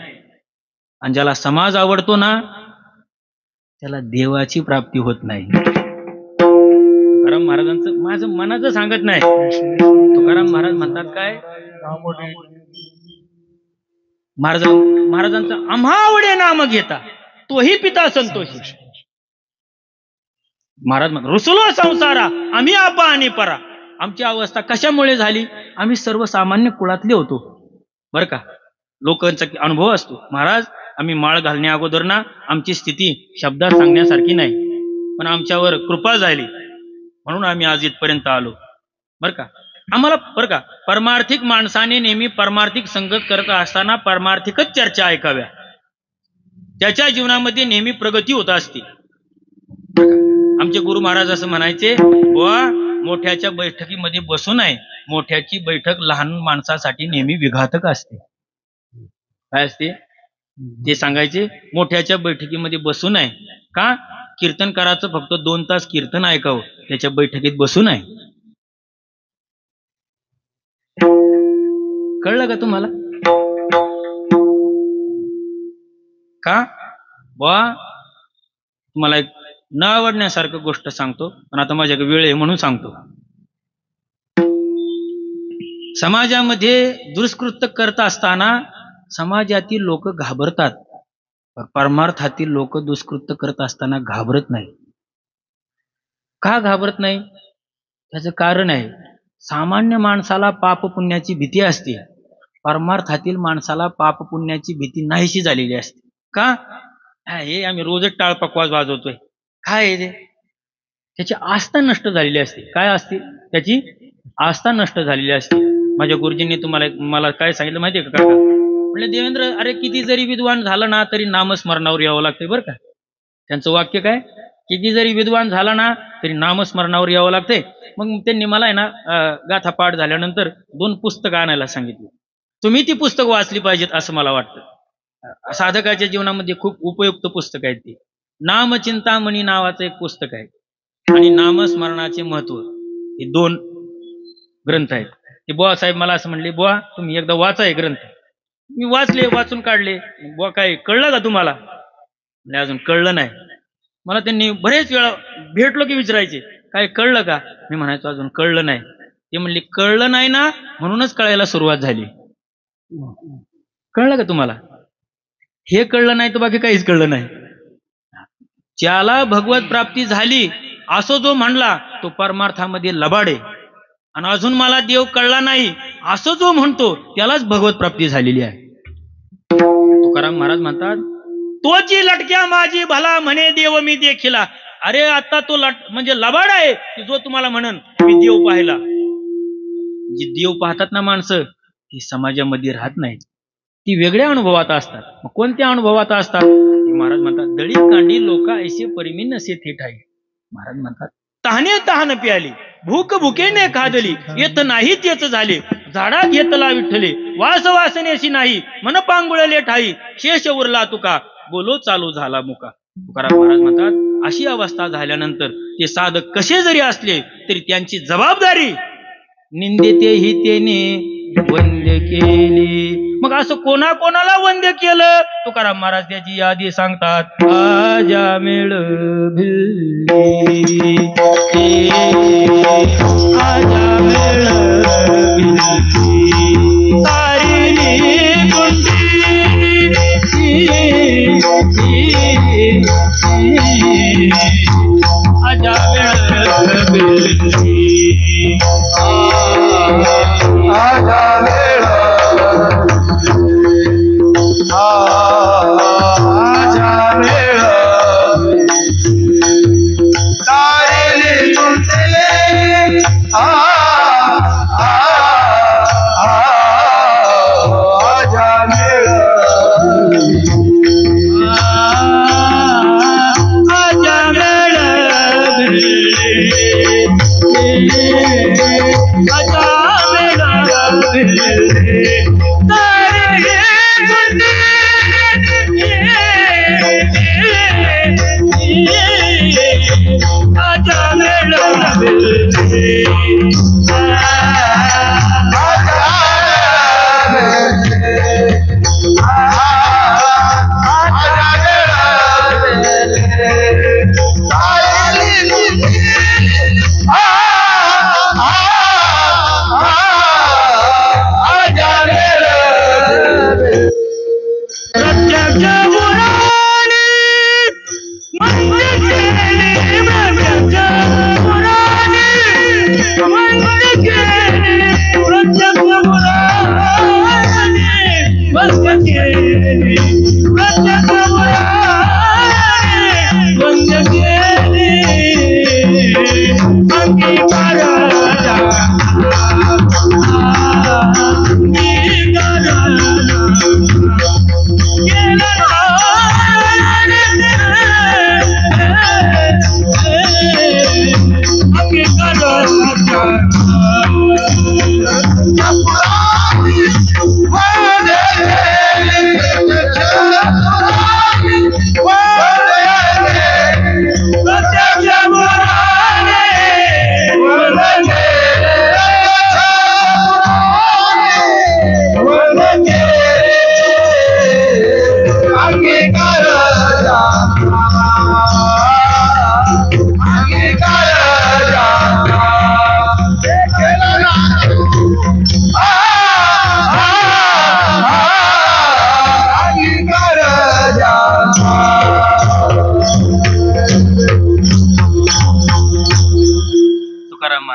B: आणि ज्याला समाज आवडतो ना, त्याला देवाची प्राप्ती होत नाही. तुकाराम महाराजांचं माझं मनाचं सांगत नाही. तुकाराम महाराज म्हणतात काय, महाराजांचं आम्हा आवडे नाम घेता तोही पिता संतोषी. महाराज म्हणतात, रुसलो संसारा आम्ही आपा आणि परा. आमची अवस्था कशामुळे झाली? आम्ही सर्वसामान्य कुळातले होतो बरं का. लोकांचा अनुभव असतो, महाराज आम्ही माळ घालण्या अगोदर ना आमची स्थिती शब्दात सांगण्यासारखी नाही, पण आमच्यावर कृपा झाली म्हणून आम्ही आज इथपर्यंत आलो बरं का. आम्हाला बरं का, परमार्थिक माणसाने नेहमी परमार्थिक संगत करत असताना परमार्थिकच चर्चा ऐकाव्या. त्याच्या जीवनामध्ये नेहमी प्रगती होत असते. आमचे गुरु महाराज असं म्हणायचे, बुवा मोठ्याच्या बैठकीमध्ये बसू नये, मोठ्याची बैठक लहान माणसासाठी नेहमी विघातक असते. काय असते ते सांगायचे? मोठ्याच्या बैठकीमध्ये बसू नये, का? कीर्तनकाराचं फक्त 2 तास कीर्तन ऐकावं, त्याच्या बैठकीत बसू नये. कळलं का तुम्हाला? का? तुम्हाला एक न आवडण्यासारखं गोष्ट सांगतो, पण आता माझ्याकडे वेळ आहे म्हणून सांगतो. समाजामध्ये दुष्कृत्य करत असताना समाजातील लोक घाबरतात, परमार्थातील लोक दुष्कृत्य करत असताना घाबरत नाही. का घाबरत नाही? त्याचं कारण आहे, सामान्य माणसाला पाप पुण्याची भीती असते, परमार्थातील माणसाला पाप पुण्याची भीती नाहीशी झालेली असते. का? हे आम्ही रोजच टाळपकवाज वाजवतोय. काय आहे ते? त्याची आस्था नष्ट झालेली असते. काय असते? त्याची आस्था नष्ट झालेली असते. माझ्या गुरुजींनी मला काय सांगितलं माहितीये का काका? म्हणलं देवेंद्र, अरे किती जरी विद्वान झालं ना तरी नामस्मरणावर यावं लागतंय बरं का. त्यांचं वाक्य काय? किती जरी विद्वान झाला ना तरी नामस्मरणावर यावं लागतंय. मग त्यांनी मला आहे ना गाथा पाठ झाल्यानंतर 2 पुस्तकं आणायला सांगितली. तुम्ही ती पुस्तकं वाचली पाहिजेत असं मला वाटतं. साधकाच्या जीवनामध्ये खूप उपयुक्त पुस्तक आहेत ती. नामचिंतामणी नावाचं एक पुस्तक आहे आणि नामस्मरणाचे महत्व, हे 2 ग्रंथ आहेत. ते बुवा साहेब मला असं म्हणले, बुवा तुम्ही एकदा वाचा हे ग्रंथ. मी वाचले, वाचून काढले. बुवा काय कळलं का तुम्हाला? नाही अजून कळलं नाही. मला त्यांनी बरेच वेळा भेटलो की विचारायचे, काय कळलं का? मी म्हणायचो अजून कळलं नाही. ते म्हणले कळलं नाही ना, म्हणूनच कळायला सुरुवात झाली. कळलं का तुम्हाला? हे कळलं नाही तर बाकी काहीच कळलं नाही. ज्याला भगवत प्राप्ती झाली असो जो म्हणला तो परमार्थामध्ये लबाडे, आणि अजून मला देव कळला नाही असं जो म्हणतो त्यालाच भगवत प्राप्ती झालेली आहे. तुकाराम महाराज म्हणतात, तोची लटक्या माझी भला म्हणे देव मी देखिला. अरे आता तो म्हणजे लबाड आहे की जो तुम्हाला म्हणन मी देव पाहिला. जी देव पाहतात ना माणसं, ती समाजामध्ये राहत नाहीत, ती वेगळ्या अनुभवात असतात. मग कोणत्या अनुभवात असतात? महाराज म्हणतात, दळी कांडी लोका ऐसे परिमी नसे थेट आहे. महाराज म्हणतात, तहाने तहान प्याली, भूक भुकेने खादली, येत नाही तेच झाले, झाडा घेतला विठ्ठले, वास वासनेशी नाही, मन पांगुळले ठाई, शेष उरला तुका, बोलो चालू झाला मुका. तुकाराम महाराज म्हणतात, अशी अवस्था झाल्यानंतर ते साधक कसे जरी असले तरी त्यांची जबाबदारी निंदेतेही त्याने वंद्य केली. मग असं कोणाकोणाला वंद्य केलं? तुकाराम महाराज त्याची यादी सांगतात. आजा मेळ भिल्ली, आजा मेळ भिल्ली, तारिणी कुंडी, आजा मेळ भिल्ली,
A: आजा मेळ, आजा मेळ, तारिणी कुंडी, आजा मेळ,
B: आजा मेळ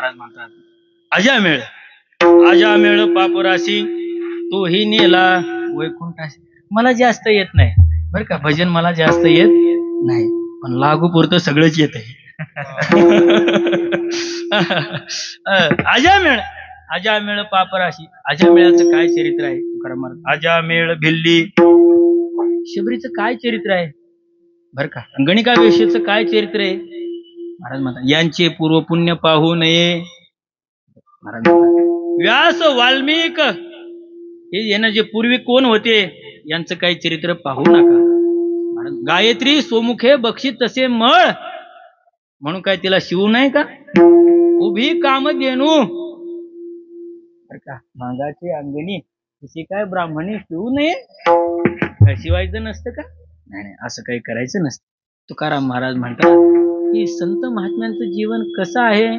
B: महाराज म्हणतात अजामेळ अजामेळ पापराशी तोही नेला वैकुंठाशी. मला जास्त येत नाही बरं का, भजन मला जास्त येत नाही, पण लागू पुरतं सगळंच येत आहे. अजामेळ अजामेळ पापराशी. अजामेळाचं काय चरित्र आहे तुकाराम महाराज. अजामेळ भिल्ली शबरीचं काय चरित्र आहे बर का. गणिकावेशीचं काय चरित्र आहे महाराज म्हणतात यांचे पूर्व पुण्य पाहू नये. महाराज म्हणतात व्यास वाल्मिक हे येणं जे पूर्वी कोण होते यांचं काही चरित्र पाहू नका. महाराज गायत्री सोमुखे बक्षी तसे मळ म्हणून काय तिला शिवू नाही का. उभी काम देणू बर का. मागाची अंगणी तशी काय ब्राह्मणी शिवू नये. काय शिवायचं नसतं का. नाही असं काही करायचं नसतं. तुकाराम महाराज म्हणतात की संत महात्म्यांचं जीवन कसं आहे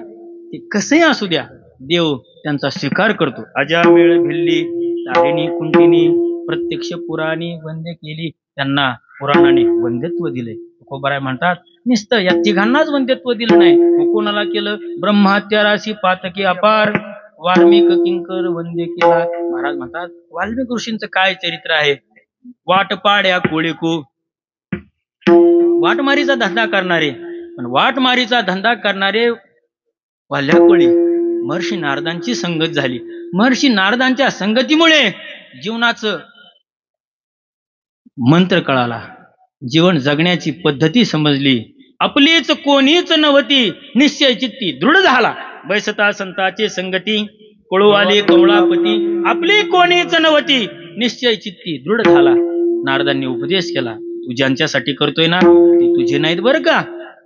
B: ते कसंही असू द्या देव त्यांचा स्वीकार करतो. अजामेळ भिल्ली तारिणी कुंटिनी प्रत्यक्ष पुराणी वंद्य केली. त्यांना पुराणाने वंद्यत्व दिले. तुकोबाराय म्हणतात नुसतं या तिघांनाच वंद्यत्व दिलं नाही, मग कोणाला केलं. ब्रह्महत्या राशी पातकी अपार वाल्मिक किंकर वंद्य केला. महाराज म्हणतात वाल्मिक ऋषींचं काय चरित्र आहे. वाटपाड्या कोळीकू वाटमारीचा धंदा करणारे, पण वाटमारीचा धंदा करणारे वाल्या कोळी महर्षी नारदांची संगत झाली. महर्षी नारदांच्या संगतीमुळे जीवनाचं मंत्र कळाला, जीवन जगण्याची पद्धती समजली. आपलीच कोणीच नव्हती निश्चय चित्ती दृढ झाला. बैसता संताचे संगती कळू आले कमळापती. आपली कोणीच नव्हती निश्चय चित्ती दृढ झाला. नारदांनी उपदेश केला तू ज्यांच्यासाठी करतोय ना ते तुझे नाहीत बरं का.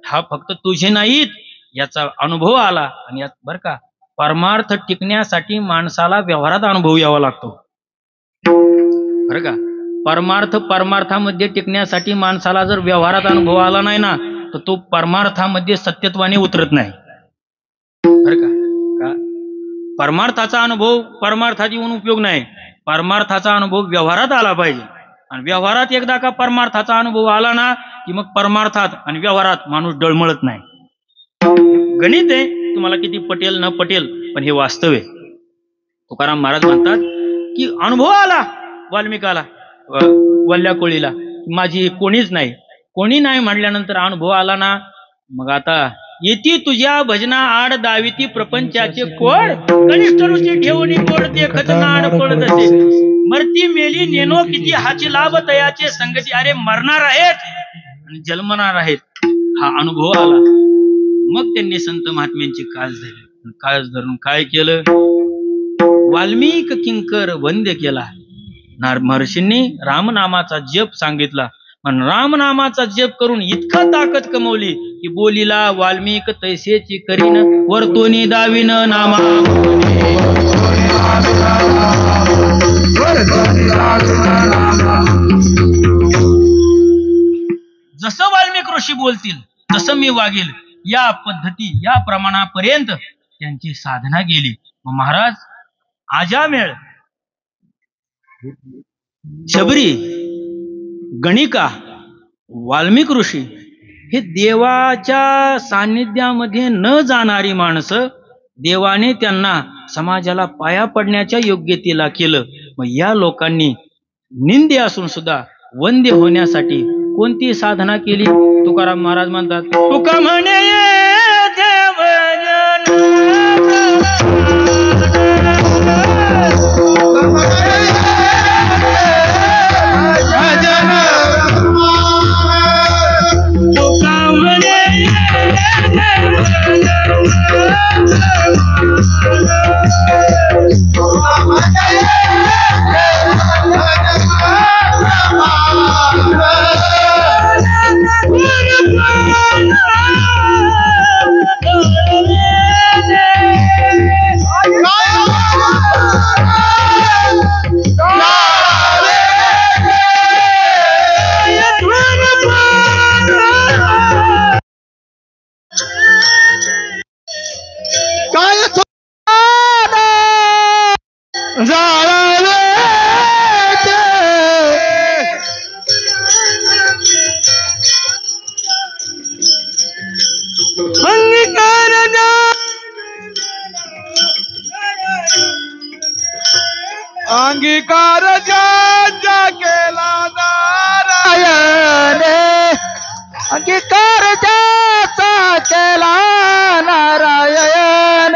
B: हा फक्त तुझे नाहीत याचा अनुभव आला. आणि यात बरं का परमार्थ टिकण्यासाठी माणसाला व्यवहारात अनुभव यावा लागतो बरं का. परमार्थामध्ये टिकण्यासाठी माणसाला जर व्यवहारात अनुभव आला नाही ना तर तो परमार्थामध्ये सत्यत्वाने उतरत नाही बरं का. परमार्थाचा अनुभव परमार्थात येऊन उपयोग नाही. परमार्थाचा अनुभव व्यवहारात आला पाहिजे. आणि व्यवहारात एकदा का परमार्थाचा अनुभव आला ना की मग परमार्थात आणि व्यवहारात माणूस डळमळत नाही. गणित आहे तुम्हाला किती पटेल न पटेल पण हे वास्तव आहे. तुकाराम महाराज म्हणतात की अनुभव आला वाल्मिकाला वल्ल्या कोळीला माझी कोणीच नाही. कोणी नाही म्हटल्यानंतर अनुभव आला ना मग आता येती तुझ्या भजना आड दाविती प्रपंचाचे कोड कनिष्ठ रुची ठेवून गोड देखत नाड पडत असे. मरती मेली नेनो किती हाची लाभ तयाचे संगती. अरे मरणार आहेत आणि जन्मणार आहेत हा अनुभव आला. मग त्यांनी संत महात्म्यांची काळज धरली. काळज धरून काय केलं वाल्मिक किंकर वंद्य केला. महर्षींनी रामनामाचा जप सांगितला. पण रामनामाचा जप करून इतका ताकद कमवली की बोलीला वाल्मिक तैसेची करीन वर्तोनी दाविन नामा. जसं वाल्मिक ऋषी बोलतील तसं मी वागेल या पद्धती या प्रमाणापर्यंत त्यांची साधना गेली. महाराज अजामेळ शबरी गणिका वाल्मिक ऋषी हे देवाच्या सान्निध्यामध्ये न जाणारी माणसं देवाने त्यांना समाजाला पाया पडण्याच्या योग्यतेला केलं. मग या लोकांनी निंदे असून सुद्धा वंद्य होण्यासाठी कोणती साधना केली. तुकाराम महाराज म्हणतात तुका म्हणे
A: अंगीकार ज्याचा केला नारायण अंगीकार ज्याचा केला नारायण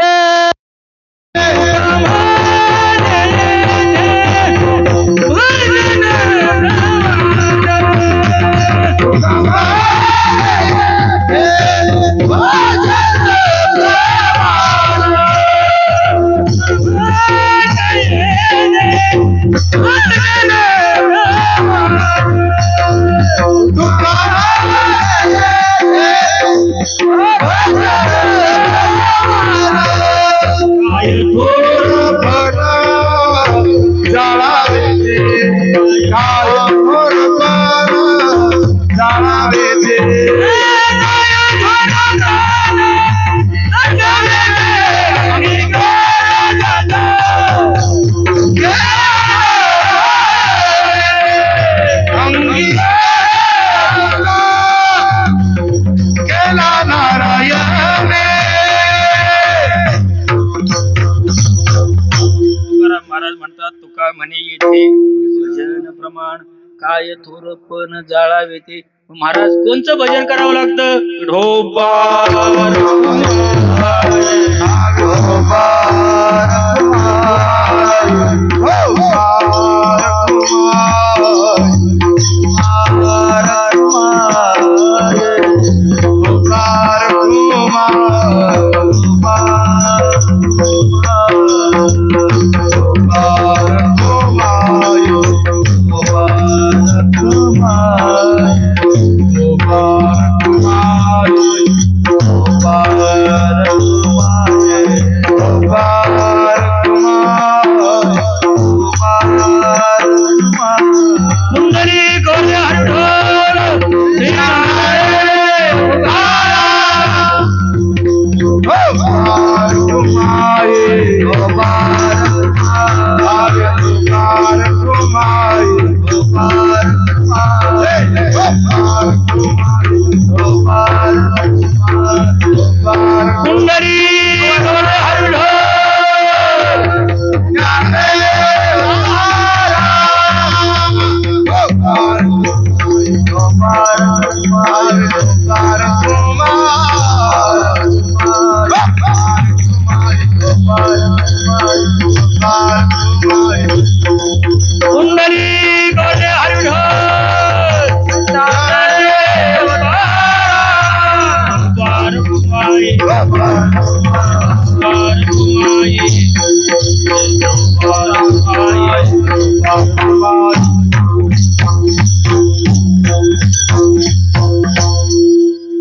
B: तुका म्हणे येते भजन प्रमाण काय थोरपण जाळावे ते. महाराज कोणचं भजन करावं लागतं?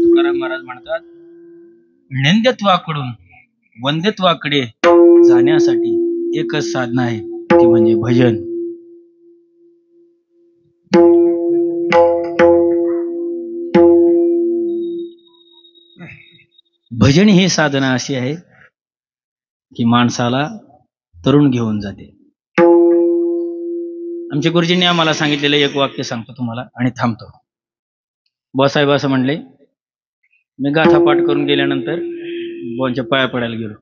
B: तुकाराम महाराज म्हणतात, निंदत्वाकडून वंद्यत्वाकडे जाण्यासाठी एकच साधना आहे, ती म्हणजे भजन. भजन ही साधना अशी आहे की माणसाला तरुण घेऊन जाते. आमच्या गुरुजींनी आम्हाला सांगितलेलं एक वाक्य सांगतो तुम्हाला आणि थांबतो. बुवासाहेब असं म्हणले, मी गाथा पाठ करून गेल्यानंतर बुवांच्या पाया पडायला गेलो.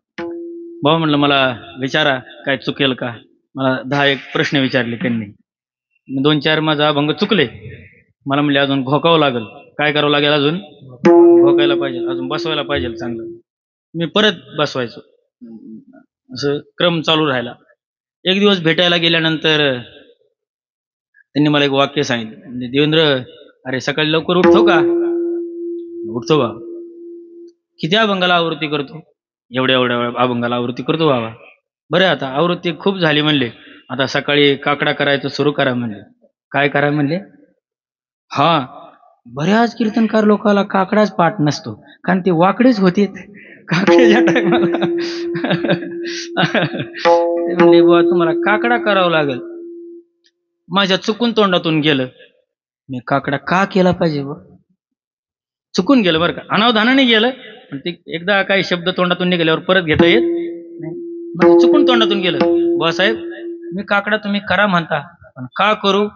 B: बाबा म्हणलं, मला विचारा काय चुकेल का. मला 10 प्रश्न विचारले त्यांनी. 2-4 माझा अभंग चुकले. मला म्हणले अजून घोकावं लागेल. काय करावं लागेल? अजून घोकायला पाहिजे, अजून बसवायला पाहिजे चांगलं. मी परत बसवायचो. असं क्रम चालू राहिला. एक दिवस भेटायला गेल्यानंतर त्यांनी मला एक वाक्य सांगितलं, म्हणजे देवेंद्र, अरे सकाळी लवकर उठतो का? उठतो बा. किती अभंगाला आवृत्ती करतो? एवढ्या अभंगाला आवृत्ती करतो बाबा. बरं, आता आवृत्ती खूप झाली म्हणले, आता सकाळी काकडा करायचं सुरू करा म्हणले. काय करा म्हणले? हा, बऱ्याच कीर्तनकार लोकांना काकडाच पाठ नसतो, कारण ते वाकडेच होते काकड्याच्या टायमाला. ते म्हणले, बुवा तुम्हाला काकडा करावं लागेल. माझ्या चुकून तोंडातून गेलं. मी काकडा का केला पाहिजे? चुकून गेलं बरं का, अनावधानाने गेलं, पण ते एकदा काही शब्द तोंडातून निघाल्यावर परत घेता येत नाही. माझं चुकून तोंडातून गेलं. बुवासाहेब, मी काकडा तुम्ही करा म्हणता, पण का करू?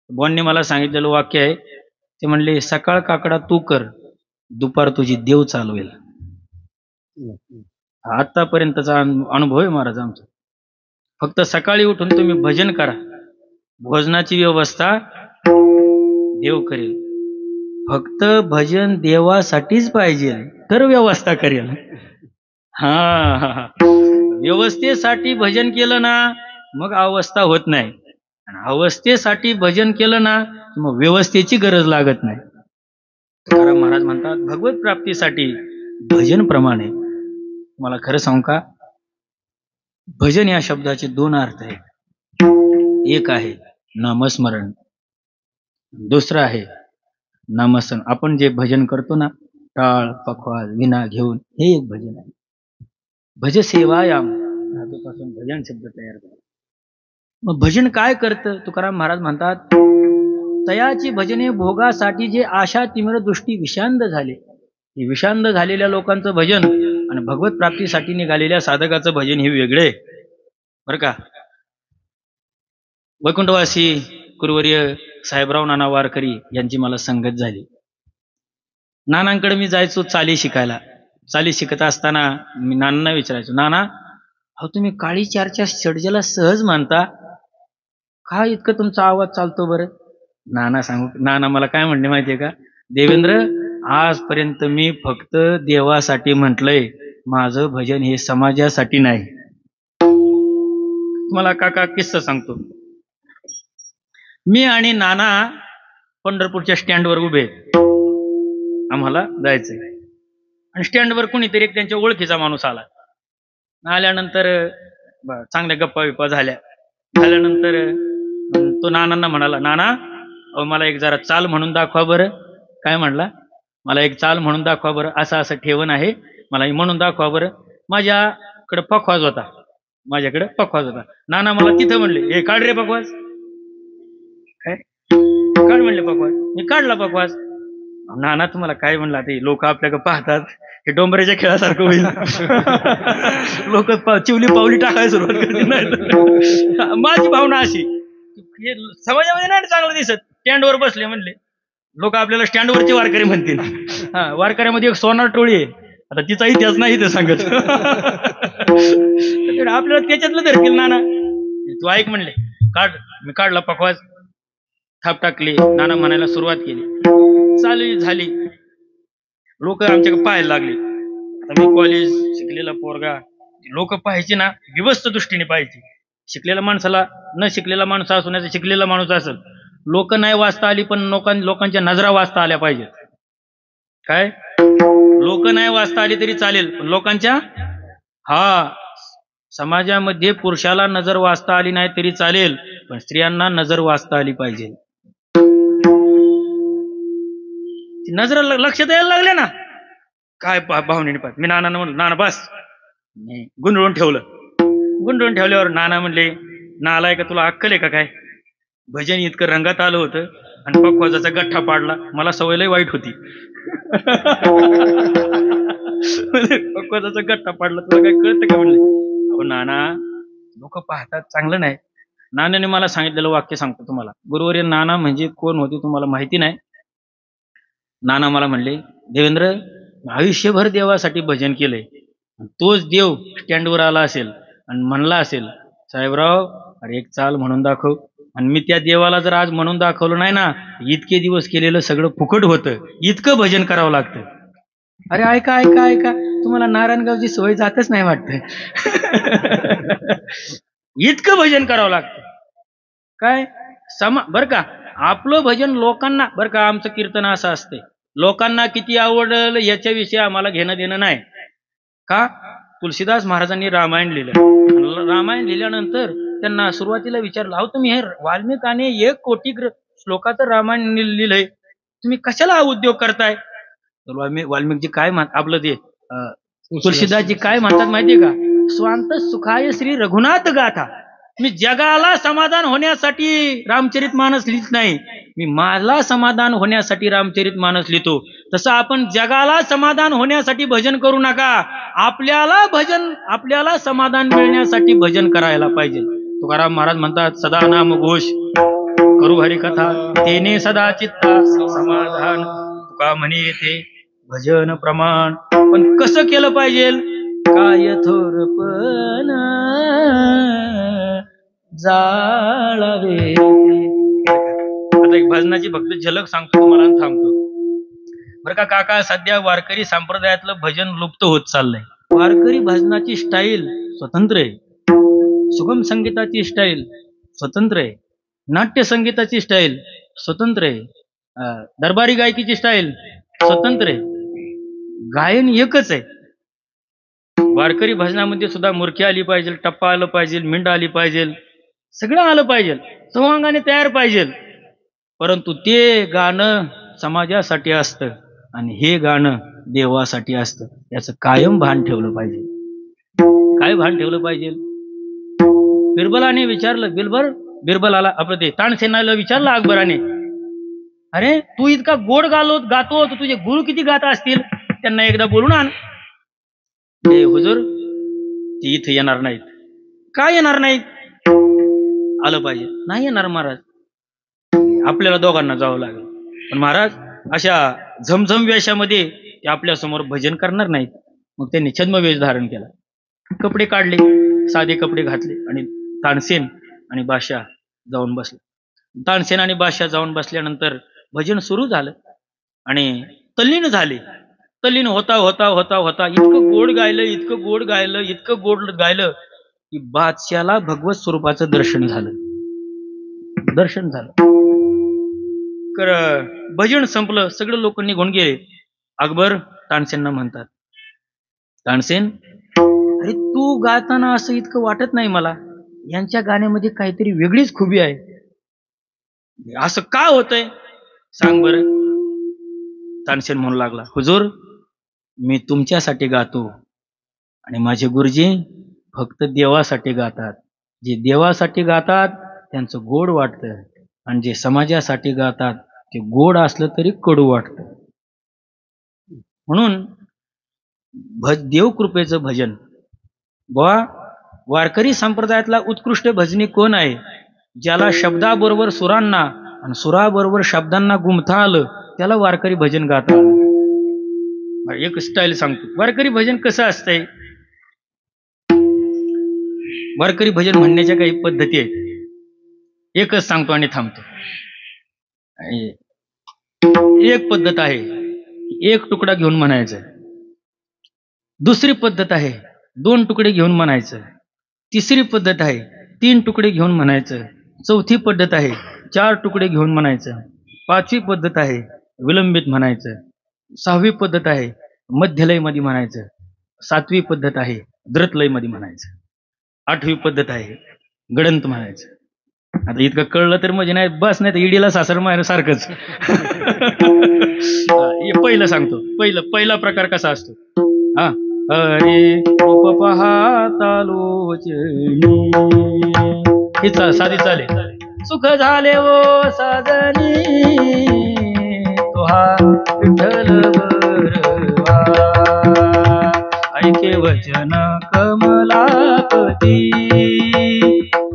B: बॉनने मला सांगितलेलं वाक्य आहे. ते म्हणले, सकाळ काकडा तू कर, दुपार तुझी देव चालवेल. आतापर्यंतचा अनुभव आहे महाराज आमचा. फक्त सकाळी उठून तुम्ही भजन करा, भोजनाची व्यवस्था देव करेल. फक्त भजन देवासाठीच पाहिजे तर व्यवस्था करेल. हा, व्यवस्थेसाठी भजन केलं ना मग अवस्था होत नाही, आणि अवस्थेसाठी भजन केलं ना मग व्यवस्थेची गरज लागत नाही. तुकाराम महाराज म्हणतात भगवत प्राप्तीसाठी भजन प्रमाणे. मला खरं सांगू का, भजन या शब्दाचे दोन अर्थ आहेत. एक आहे नामस्मरण, दुसरं आहे नामसन. आपण जे भजन करतो ना, टाळ पखवाज विना घेऊन, हे एक भजन आहे. भज सेवायाम धातूपासून भजन शब्द तयार झाला. मग भजन काय करतं? तुकाराम महाराज म्हणतात तयाची भजने भोगासाठी जे आशा तिमिर दृष्टी विषांद झाले, हे विषांद झालेल्या लोकांचं भजन आणि भगवत प्राप्तीसाठी निघालेल्या साधकाचं भजन हे वेगळे बरं का. वैकुंठवासी कुरुवर्य साहेबराव नाना वारकरी यांची मला संगत झाली. नानांकडे मी जायचो चाली शिकायला. चाली शिकत असताना मी नानांना विचारायचो, नाना अहो तुम्ही काळी चारच्या षडजेला सहज म्हणता, का इतकं तुमचा आवाज चालतो बरं? नाना मला काय म्हणले माहितीये का, देवेंद्र आजपर्यंत मी फक्त देवासाठी म्हटलंय, माझं भजन हे समाजासाठी नाही. तुम्हाला काका किस्सा सांगतो. मी आणि नाना पंढरपूरच्या स्टँडवर उभे, आम्हाला जायचंय, आणि स्टँडवर कोणीतरी एक त्यांच्या ओळखीचा माणूस आला. आल्यानंतर चांगल्या गप्पा बिप्पा झाल्यानंतर तो नानांना म्हणाला, नाना अहो मला एक जरा चाल म्हणून दाखवा बरं. काय म्हणला? मला एक चाल म्हणून दाखवा बरं, असं असं ठेवण आहे, मला म्हणून दाखवा बरं. माझ्याकडे पखवाज होता. नाना मला तिथं म्हणले, हे काढ रे पखवाज. काय काढ म्हणले पखवाज. मी काढला पखवाज. नाना तुम्हाला काय म्हणला, ते लोक आपल्याकडे पाहतात, हे डोंबऱ्याच्या खेळासारखं होईल. लोक चिवली पावली टाकायला सुरुवात करतील. नाही माझी भावना अशी, हे समाजामध्ये नाही चांगलं दिसत. स्टँडवर बसले म्हणले, लोक आपल्याला स्टँडवरचे वारकरी म्हणतील. हा, वारकऱ्यामध्ये एक सोनार टोळी आहे, आता तिचा इतिहास नाही ते सांगत. आपल्याला त्याच्यातलं धरतील. नाना तू ऐक म्हणले, काढ. मी काढला पखवाज, थाप टाकली. नाना म्हणायला सुरुवात केली, चालू झाली. लोक आमच्याकडे पाहायला लागले. आता मी कॉलेज शिकलेला पोरगा, लोक पाहायची ना विवस्त दृष्टीने पाहायची. शिकलेल्या माणसाला न शिकलेला माणूस असो, नाही शिकलेला माणूस असेल, लोक नाही वाचता आली पण लोकांच्या नजरा वाचता आल्या पाहिजेत. काय लोक नाही वाचता आली तरी चालेल, पण लोकांच्या, हा, समाजामध्ये पुरुषाला नजर वाचता आली नाही तरी चालेल, पण स्त्रियांना नजर वाचता आली पाहिजे. नजर लक्षात यायला लागले ना, काय भावनेने पाहत. मी नाना म्हणलं, नाना बस. गुंडळून ठेवल्यावर नाना म्हणले, नालाय का तुला अक्कल आहे का काय? भजन इतकं रंगात आलं होतं आणि पखवाजाचा गठ्ठा पाडला. मला सवय लय वाईट होती. पखवाजाचा गठ्ठा पाडला, तुला काय कळतं का? म्हणले, अहो नाना लोक पाहतात, चांगलं नाही. नानाने मला सांगितलेलं वाक्य सांगतो तुम्हाला. गुरुवर्य नाना म्हणजे कोण होते तुम्हाला माहिती नाही. नाना मला म्हणले, देवेंद्र आयुष्यभर देवासाठी भजन केलंय, तोच देव स्टँडवर आला असेल आणि म्हणला असेल, साहेबराव अरे एक चाल म्हणून दाखव, आणि मी त्या देवाला जर आज म्हणून दाखवलं नाही ना, इतके दिवस केलेलं सगळं फुकट होतं. इतकं भजन करावं लागतं. अरे ऐका ऐका ऐका, तुम्हाला नारायणगावची सवय जातच नाही वाटतं. इतकं भजन करावं लागतं. काय बरं का, आपलं भजन लोकांना, बरं का, आमचं कीर्तन असं असते, लोकांना किती आवडलं याच्याविषयी आम्हाला घेणं देणं नाही. का? तुलसीदास महाराजांनी रामायण लिहिलं. रामायण लिहिल्यानंतर त्यांना सुरुवातीला विचारलं, अहो तुम्ही हे वाल्मिकाने 1 कोटी श्लोकाचं रामायण लिहिलंय, तुम्ही कशाला हा उद्योग करताय? वाल्मिकजी काय आपलं ते तुलसीदासजी काय म्हणतात माहितीये का? स्वांत सुखाय श्री रघुनाथ गाथा. मी जगाला समाधान होण्यासाठी रामचरित मानस लिहित नाही, मी मला समाधान होण्यासाठी रामचरित मानस लिहितो. तसं आपण जगाला समाधान होण्यासाठी भजन करू नका, आपल्याला समाधान मिळण्यासाठी भजन करायला पाहिजे. तुकाराम महाराज म्हणतात, सदा नाम घोष करू हरी कथा, तेने सदा चित्ता समाधान. तुका म्हणे येथे भजन प्रमाण. पण कसं केलं पाहिजे? काय थोरपण जाळावे. आता एक भजनाची फक्त झलक सांगतो तुम्हाला आणि थांबतो. बरं का काका, सध्या वारकरी संप्रदायातलं भजन लुप्त होत चाललंय. वारकरी भजनाची स्टाईल स्वतंत्र आहे, सुगम संगीताची स्टाईल स्वतंत्र आहे, नाट्य संगीताची स्टाईल स्वतंत्र आहे, दरबारी गायकीची स्टाईल स्वतंत्र आहे. गायन एकच आहे. वारकरी भजनामध्ये सुद्धा मुरकी आली पाहिजे, टप्पा आलं पाहिजे, मिंड आली पाहिजे, सगळं आलं पाहिजे, सवांगाने तयार पाहिजे. परंतु ते गाणं समाजासाठी असतं आणि हे गाणं देवासाठी असतं. याचं कायम भान ठेवलं पाहिजे. काय भान ठेवलं पाहिजे? बिरबलाने विचारलं, बिरबलाला आपलं ते तानसेनाला विचारलं अकबराने, अरे तू इतका गोड गातो तर तुझे गुरु किती गात असतील, त्यांना एकदा बोलून आण. हुजूर ते इथे येणार नाहीत. काय येणार नाहीत? आलं पाहिजे. नाही येणार महाराज, आपल्याला दोघांना जावं लागेल. पण महाराज अशा झमझम वेशामध्ये ते आपल्या समोर भजन करणार नाहीत. मग त्यांनी छद्मवेश धारण केला, कपडे काढले, साधे कपडे घातले आणि तानसेन आणि बादशाह जाऊन बसले. तानसेन आणि बादशाह जाऊन बसल्यानंतर भजन सुरू झालं आणि तल्लीन झाले. तल्लीन होता होता होता होता इतकं गोड गायलं की बादशाहला भगवत स्वरूपाचं दर्शन झालं. भजन संपलं, सगळे लोक निघून गेले. अकबर तानसेनना म्हणतात, तानसेन, अरे तू गाताना असं इतकं वाटत नाही मला, यांच्या गाण्यामध्ये काहीतरी वेगळीच खुबी आहे. असं का होतंय सांग बरं. तानसेन म्हणू लागला, हुजूर मी तुमच्यासाठी गातो आणि माझे गुरुजी फक्त देवासाठी गातात. जे देवासाठी गातात त्यांचं गोड वाटतं आणि जे समाजासाठी गातात ते गोड असलं तरी कडू वाटतं. म्हणून देवकृपेचं भजन. वारकरी संप्रदायातला उत्कृष्ट भजनी कोण आहे? ज्याला शब्दाबरोबर सुरांना आणि सुराबरोबर शब्दांना गुंफता आलं त्याला वारकरी भजन गाता आलं. एक स्टाईल सांगतो, वारकरी भजन कसं असतंय. वारकरी भजन म्हणण्याच्या काही पद्धती आहेत. एकच सांगतो आणि थांबतो. एक पद्धत आहे एक तुकडा घेऊन म्हणायचं. दुसरी पद्धत आहे 2 तुकडे घेऊन म्हणायचं. तिसरी पद्धत आहे 3 तुकडे घेऊन म्हणायचं. चौथी पद्धत आहे 4 तुकडे घेऊन म्हणायचं. 5वी पद्धत आहे विलंबित म्हणायचं. 6वी पद्धत आहे मध्यलय मध्ये म्हणायचं. 7वी पद्धत आहे द्रुतलय मध्ये म्हणायचं. 8वी पद्धत आहे गडंत म्हणायचं. आता इतकं कळलं तर म्हणजे नाही बस, नाही तर ईडीला सासर मायनं सारखंच. पहिलं सांगतो. पहिला प्रकार कसा असतो. हा, अरे रूप पाहता लोचनी, हे साधी चाले. सुख झाले ओ साजनी, तुहा विठ्ठल बरवा, ऐके वचन कमलापती,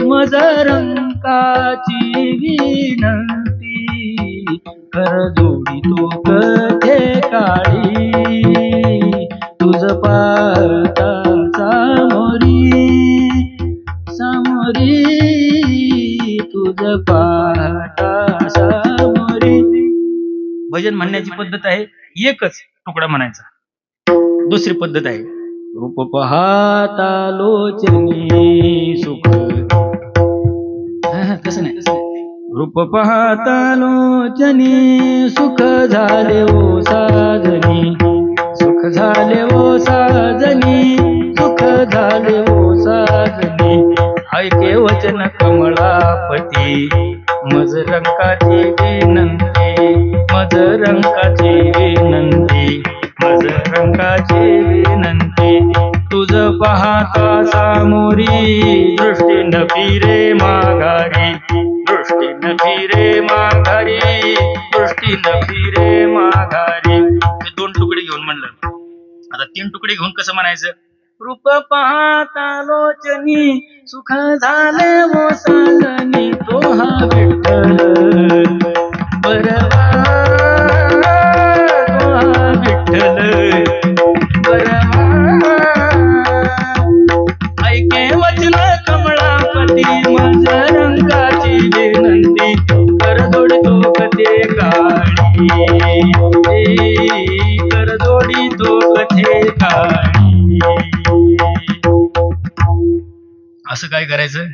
B: मज रंकाची विनंती, कर जोडी तो कथे काळी, तुझ पाहता सामोरी तुझ पाहता सामोरी. भजन म्हणण्याची पद्धत आहे एकच तुकडा म्हणायचा. दुसरी पद्धत आहे रूप पाहता लोचनी सुख, तसं नाही, रूप पाहता लोचनी, सुख झाले ओ साजनी, सुख झाले ओ साजनी, सुख झाले ओ साजनी, ऐके वचन कमलापती, मज रंकाची विनंती, मज रंकाची विनंती, मज रंकाची विनंती, तुझ पाहता सामोरी, दृष्टी न फिरे माघारी, दृष्टी न फिरे माघारी, दृष्टी न फिरे माघारी. 2 तुकडे घेऊन म्हणलं. आता 3 तुकडे घेऊन कसं म्हणायचं. रूप पाहता लोचनी, सुख झाले वो साजनी, तो हा विठ्ठल बरवा, तो हा विठ्ठल बरवा, ऐके वचन कमळापती, मज तो कथे काळी. असं काय करायचं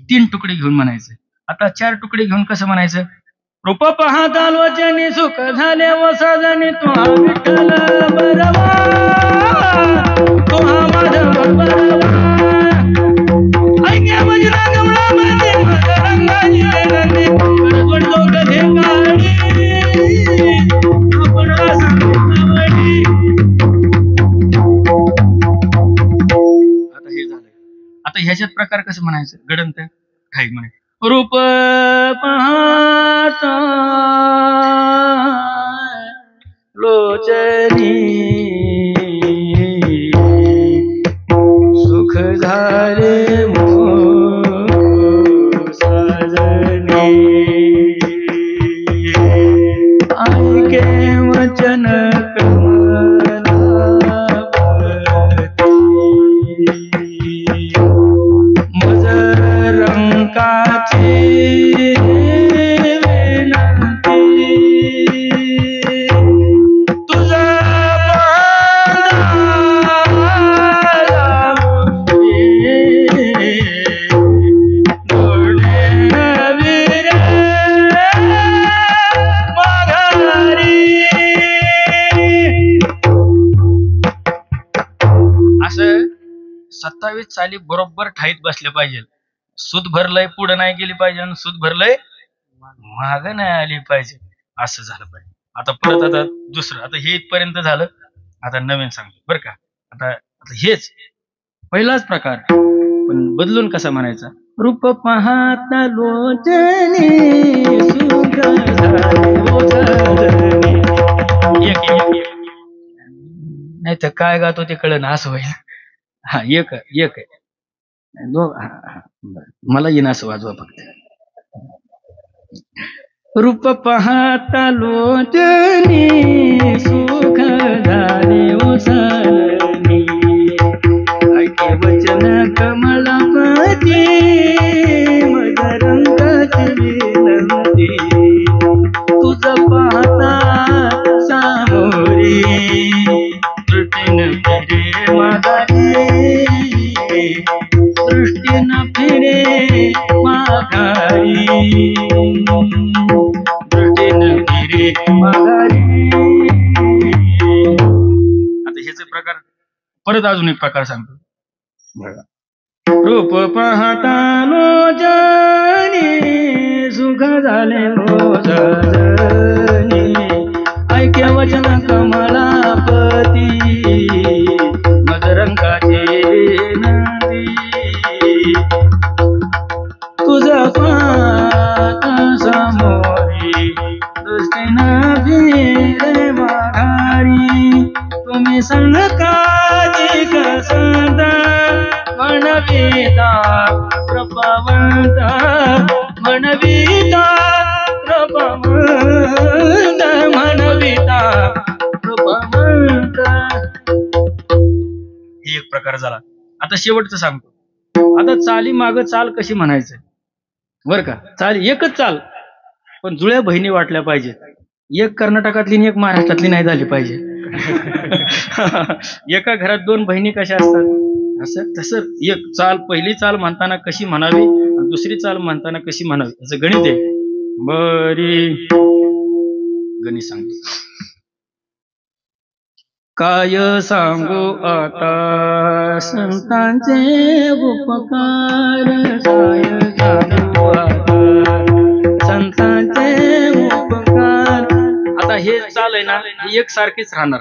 B: 3 तुकडे घेऊन म्हणायचं. आता 4 तुकडे घेऊन कसं म्हणायचं. रूप पाहता लोचनी सुख झाले व साजनी तुहा विठ्ठल बरवा तुहा माधव बरवा ऐक्या मजना गवळामध्ये मकरंगाची नंदी करवडतो कथे काळी आपण सांगितली. आता हे झालं. आता ह्याच्यात प्रकार कसं म्हणायचं गडंत ठाई म्हणे. रूप पाहता लोचनी सुख झाले साजनी ऐके वचन असं 27 चाली बरोबर ठाईत बसले पाहिजे. सूद भरलंय पुढे नाही गेली पाहिजे आणि सूद भरलंय माग नाही आली पाहिजे. असं झालं पाहिजे. आता परत आता दुसरं आता हे इथपर्यंत झालं. आता नवीन सांगतो बरं का. आता हेच पहिलाच प्रकार पण बदलून कसा म्हणायचा. रूप पाहता लोचनी सुख झाले ओ साजनी. नाही तर काय गातो ते कळलं ना असं होईल. हा एक आहे मला येईन असं वाजवा फक्त. रूप पाहता लोचनी सुख झाले ओ साजनी ऐके वचन कमलापती मकरंगाची विनंती तुझ पाहता सामोरी दृष्टीनं फिरे माघारी दृष्टीनं फिरे माघारी दृष्टीनं फिरे माघारी. आता ह्याचे प्रकार परत अजून एक प्रकार सांगतो. रूप पाहता लोचनी सुख झाले ओ साजनी ऐक्य वचन कमलापती मकरंगाची नदी तुझ पाहता समोरी दृष्टीनं फिरे माघारी तुम्ही संकाधिक संत म्हणविता कृपावंत म्हणविता कृपावंत म्हणविता कृपावंत. ही एक प्रकार झाला. आता शेवटचं सांगतो. आता चाली माग चाल कशी म्हणायचं बर का. चाल एकच चाल पण जुळ्या बहिणी वाटल्या पाहिजेत. एक कर्नाटकातली आणि एक महाराष्ट्रातली नाही झाली पाहिजे. एका घरात 2 बहिणी कशा असतात असं तसं एक चाल पहिली चाल म्हणताना कशी म्हणावी आणि दुसरी चाल म्हणताना कशी म्हणावी असं गणित आहे. बरी गणित सांगतो. काय सांगू आता संतांचे उपकार काय सांगू आता संतांचे उपकार. आता हे चाल आहे ना ही एक सारखीच राहणार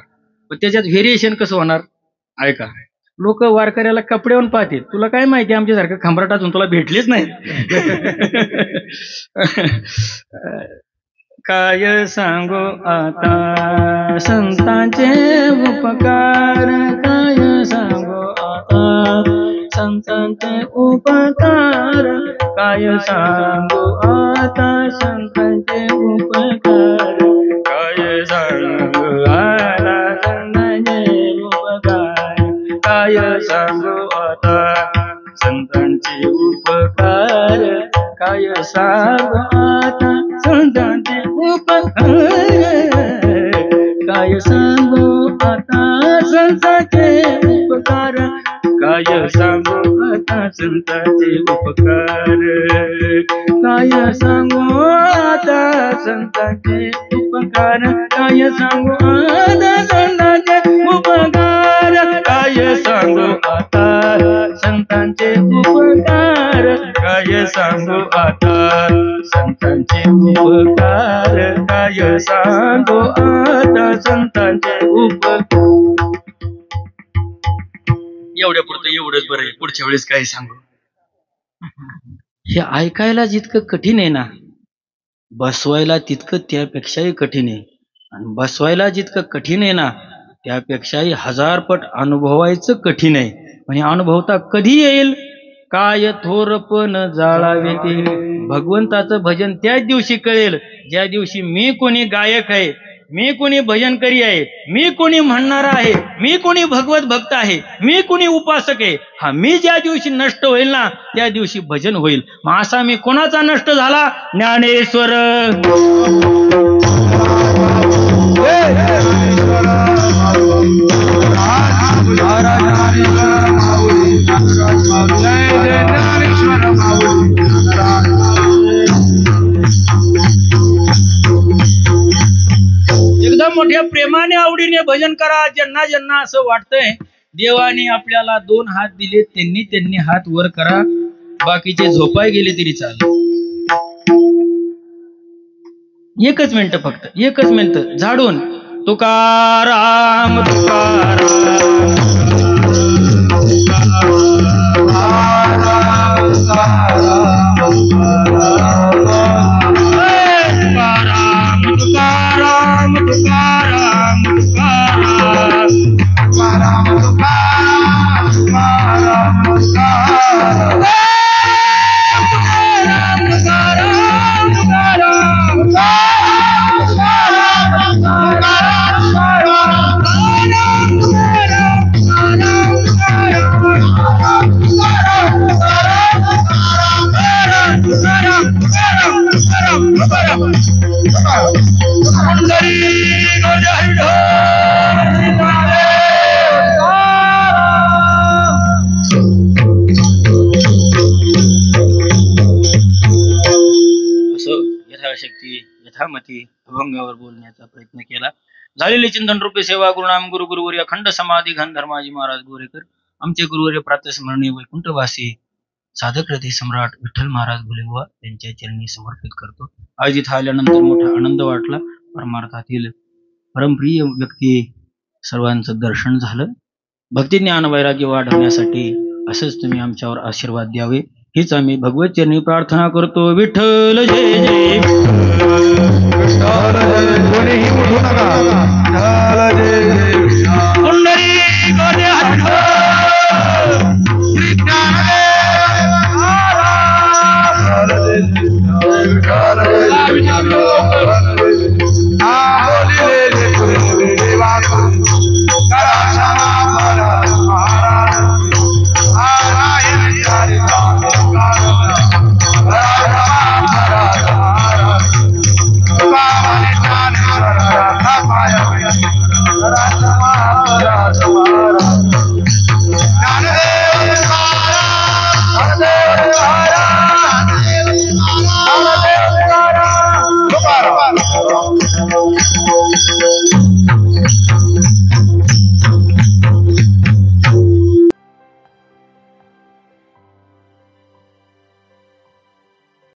B: पण त्याच्यात व्हेरिएशन कसं होणार ऐका. लोक वारकऱ्याला कपड्यावरून पाहतील. तुला काय माहिती आमच्यासारखं खंबराट अजून तुला भेटलीच नाही. काय सांगू आता संतांचे उपकार काय सांगू आता संतांचे उपकार काय सांगू आता संतांचे उपकार काय सांगू आता संतांचे उपकार काय सांगू आता संतांचे उपकार काय सांगू आता संतांचे उपकार काय सांगू आता संतांचे उपकार काय सांगू आता संतांचे उपकार काय सांगू आता संतांचे उपकार काय सांगू आता संतांचे उपकार काय सांगू आता संतांचे उपकार काय सांगू आता संतांचे उपकार काय सांगू आता संतांचे उपकार. एवढ्या पुरतं एवढंच बरं आहे, पुढच्या वेळेस काय सांगू. हे ऐकायला जितकं कठीण आहे ना, बसवायला तितकं त्यापेक्षाही कठीण आहे. आणि बसवायला जितकं कठीण आहे ना, त्यापेक्षाही 1000 पट अनुभवायचं कठीण आहे. म्हणजे अनुभवता कधी येईल. काय थोरपण जाळावे ते भगवंताचं भजन त्याच दिवशी कळेल ज्या दिवशी मी कोणी गायक आहे, मी कोणी भजनकरी आहे, मी कोणी म्हणणारा आहे, मी कोणी भगवत भक्त आहे, मी कोणी उपासक आहे. हा मी ज्या दिवशी नष्ट होईल ना, त्या दिवशी भजन होईल. मग असा मी कोणाचा नष्ट झाला. ज्ञानेश्वर एकदम मोठ्या प्रेमाने आवडीने भजन करा. ज्यांना ज्यांना असं वाटतंय देवाने आपल्याला 2 हात दिले, त्यांनी हात वर करा. बाकीचे झोपाय गेले तरी चालेल. 1 मिनिट, फक्त 1 मिनिट झाडून तुकाराम तुकाराम यथाशक्ती यथामती अभंगावर बोलण्याचा प्रयत्न केला. झालेली चिंतन रूपी सेवा गुरुनाम गुरुवर्य अखंड समाधी घन धर्माजी महाराज गोरेकर आमचे गुरुवर्य प्रातस्मरणीय वैकुंठवासी साधक हृदय सम्राट विठ्ठल महाराज भोलेबुवा यांच्या चरणी समर्पित करतो. आज इथं आल्यानंतर मोठा आनंद वाटला. परमार्थातील परमप्रिय व्यक्ती सर्वांचं दर्शन झालं. भक्ती ज्ञान वैराग्य वाढवण्यासाठी असंच तुम्ही आमच्यावर आशीर्वाद द्यावे हीच आम्ही भगवत चरणी प्रार्थना करतो. विठ्ठल जय जय
C: कोणीही उठू नका.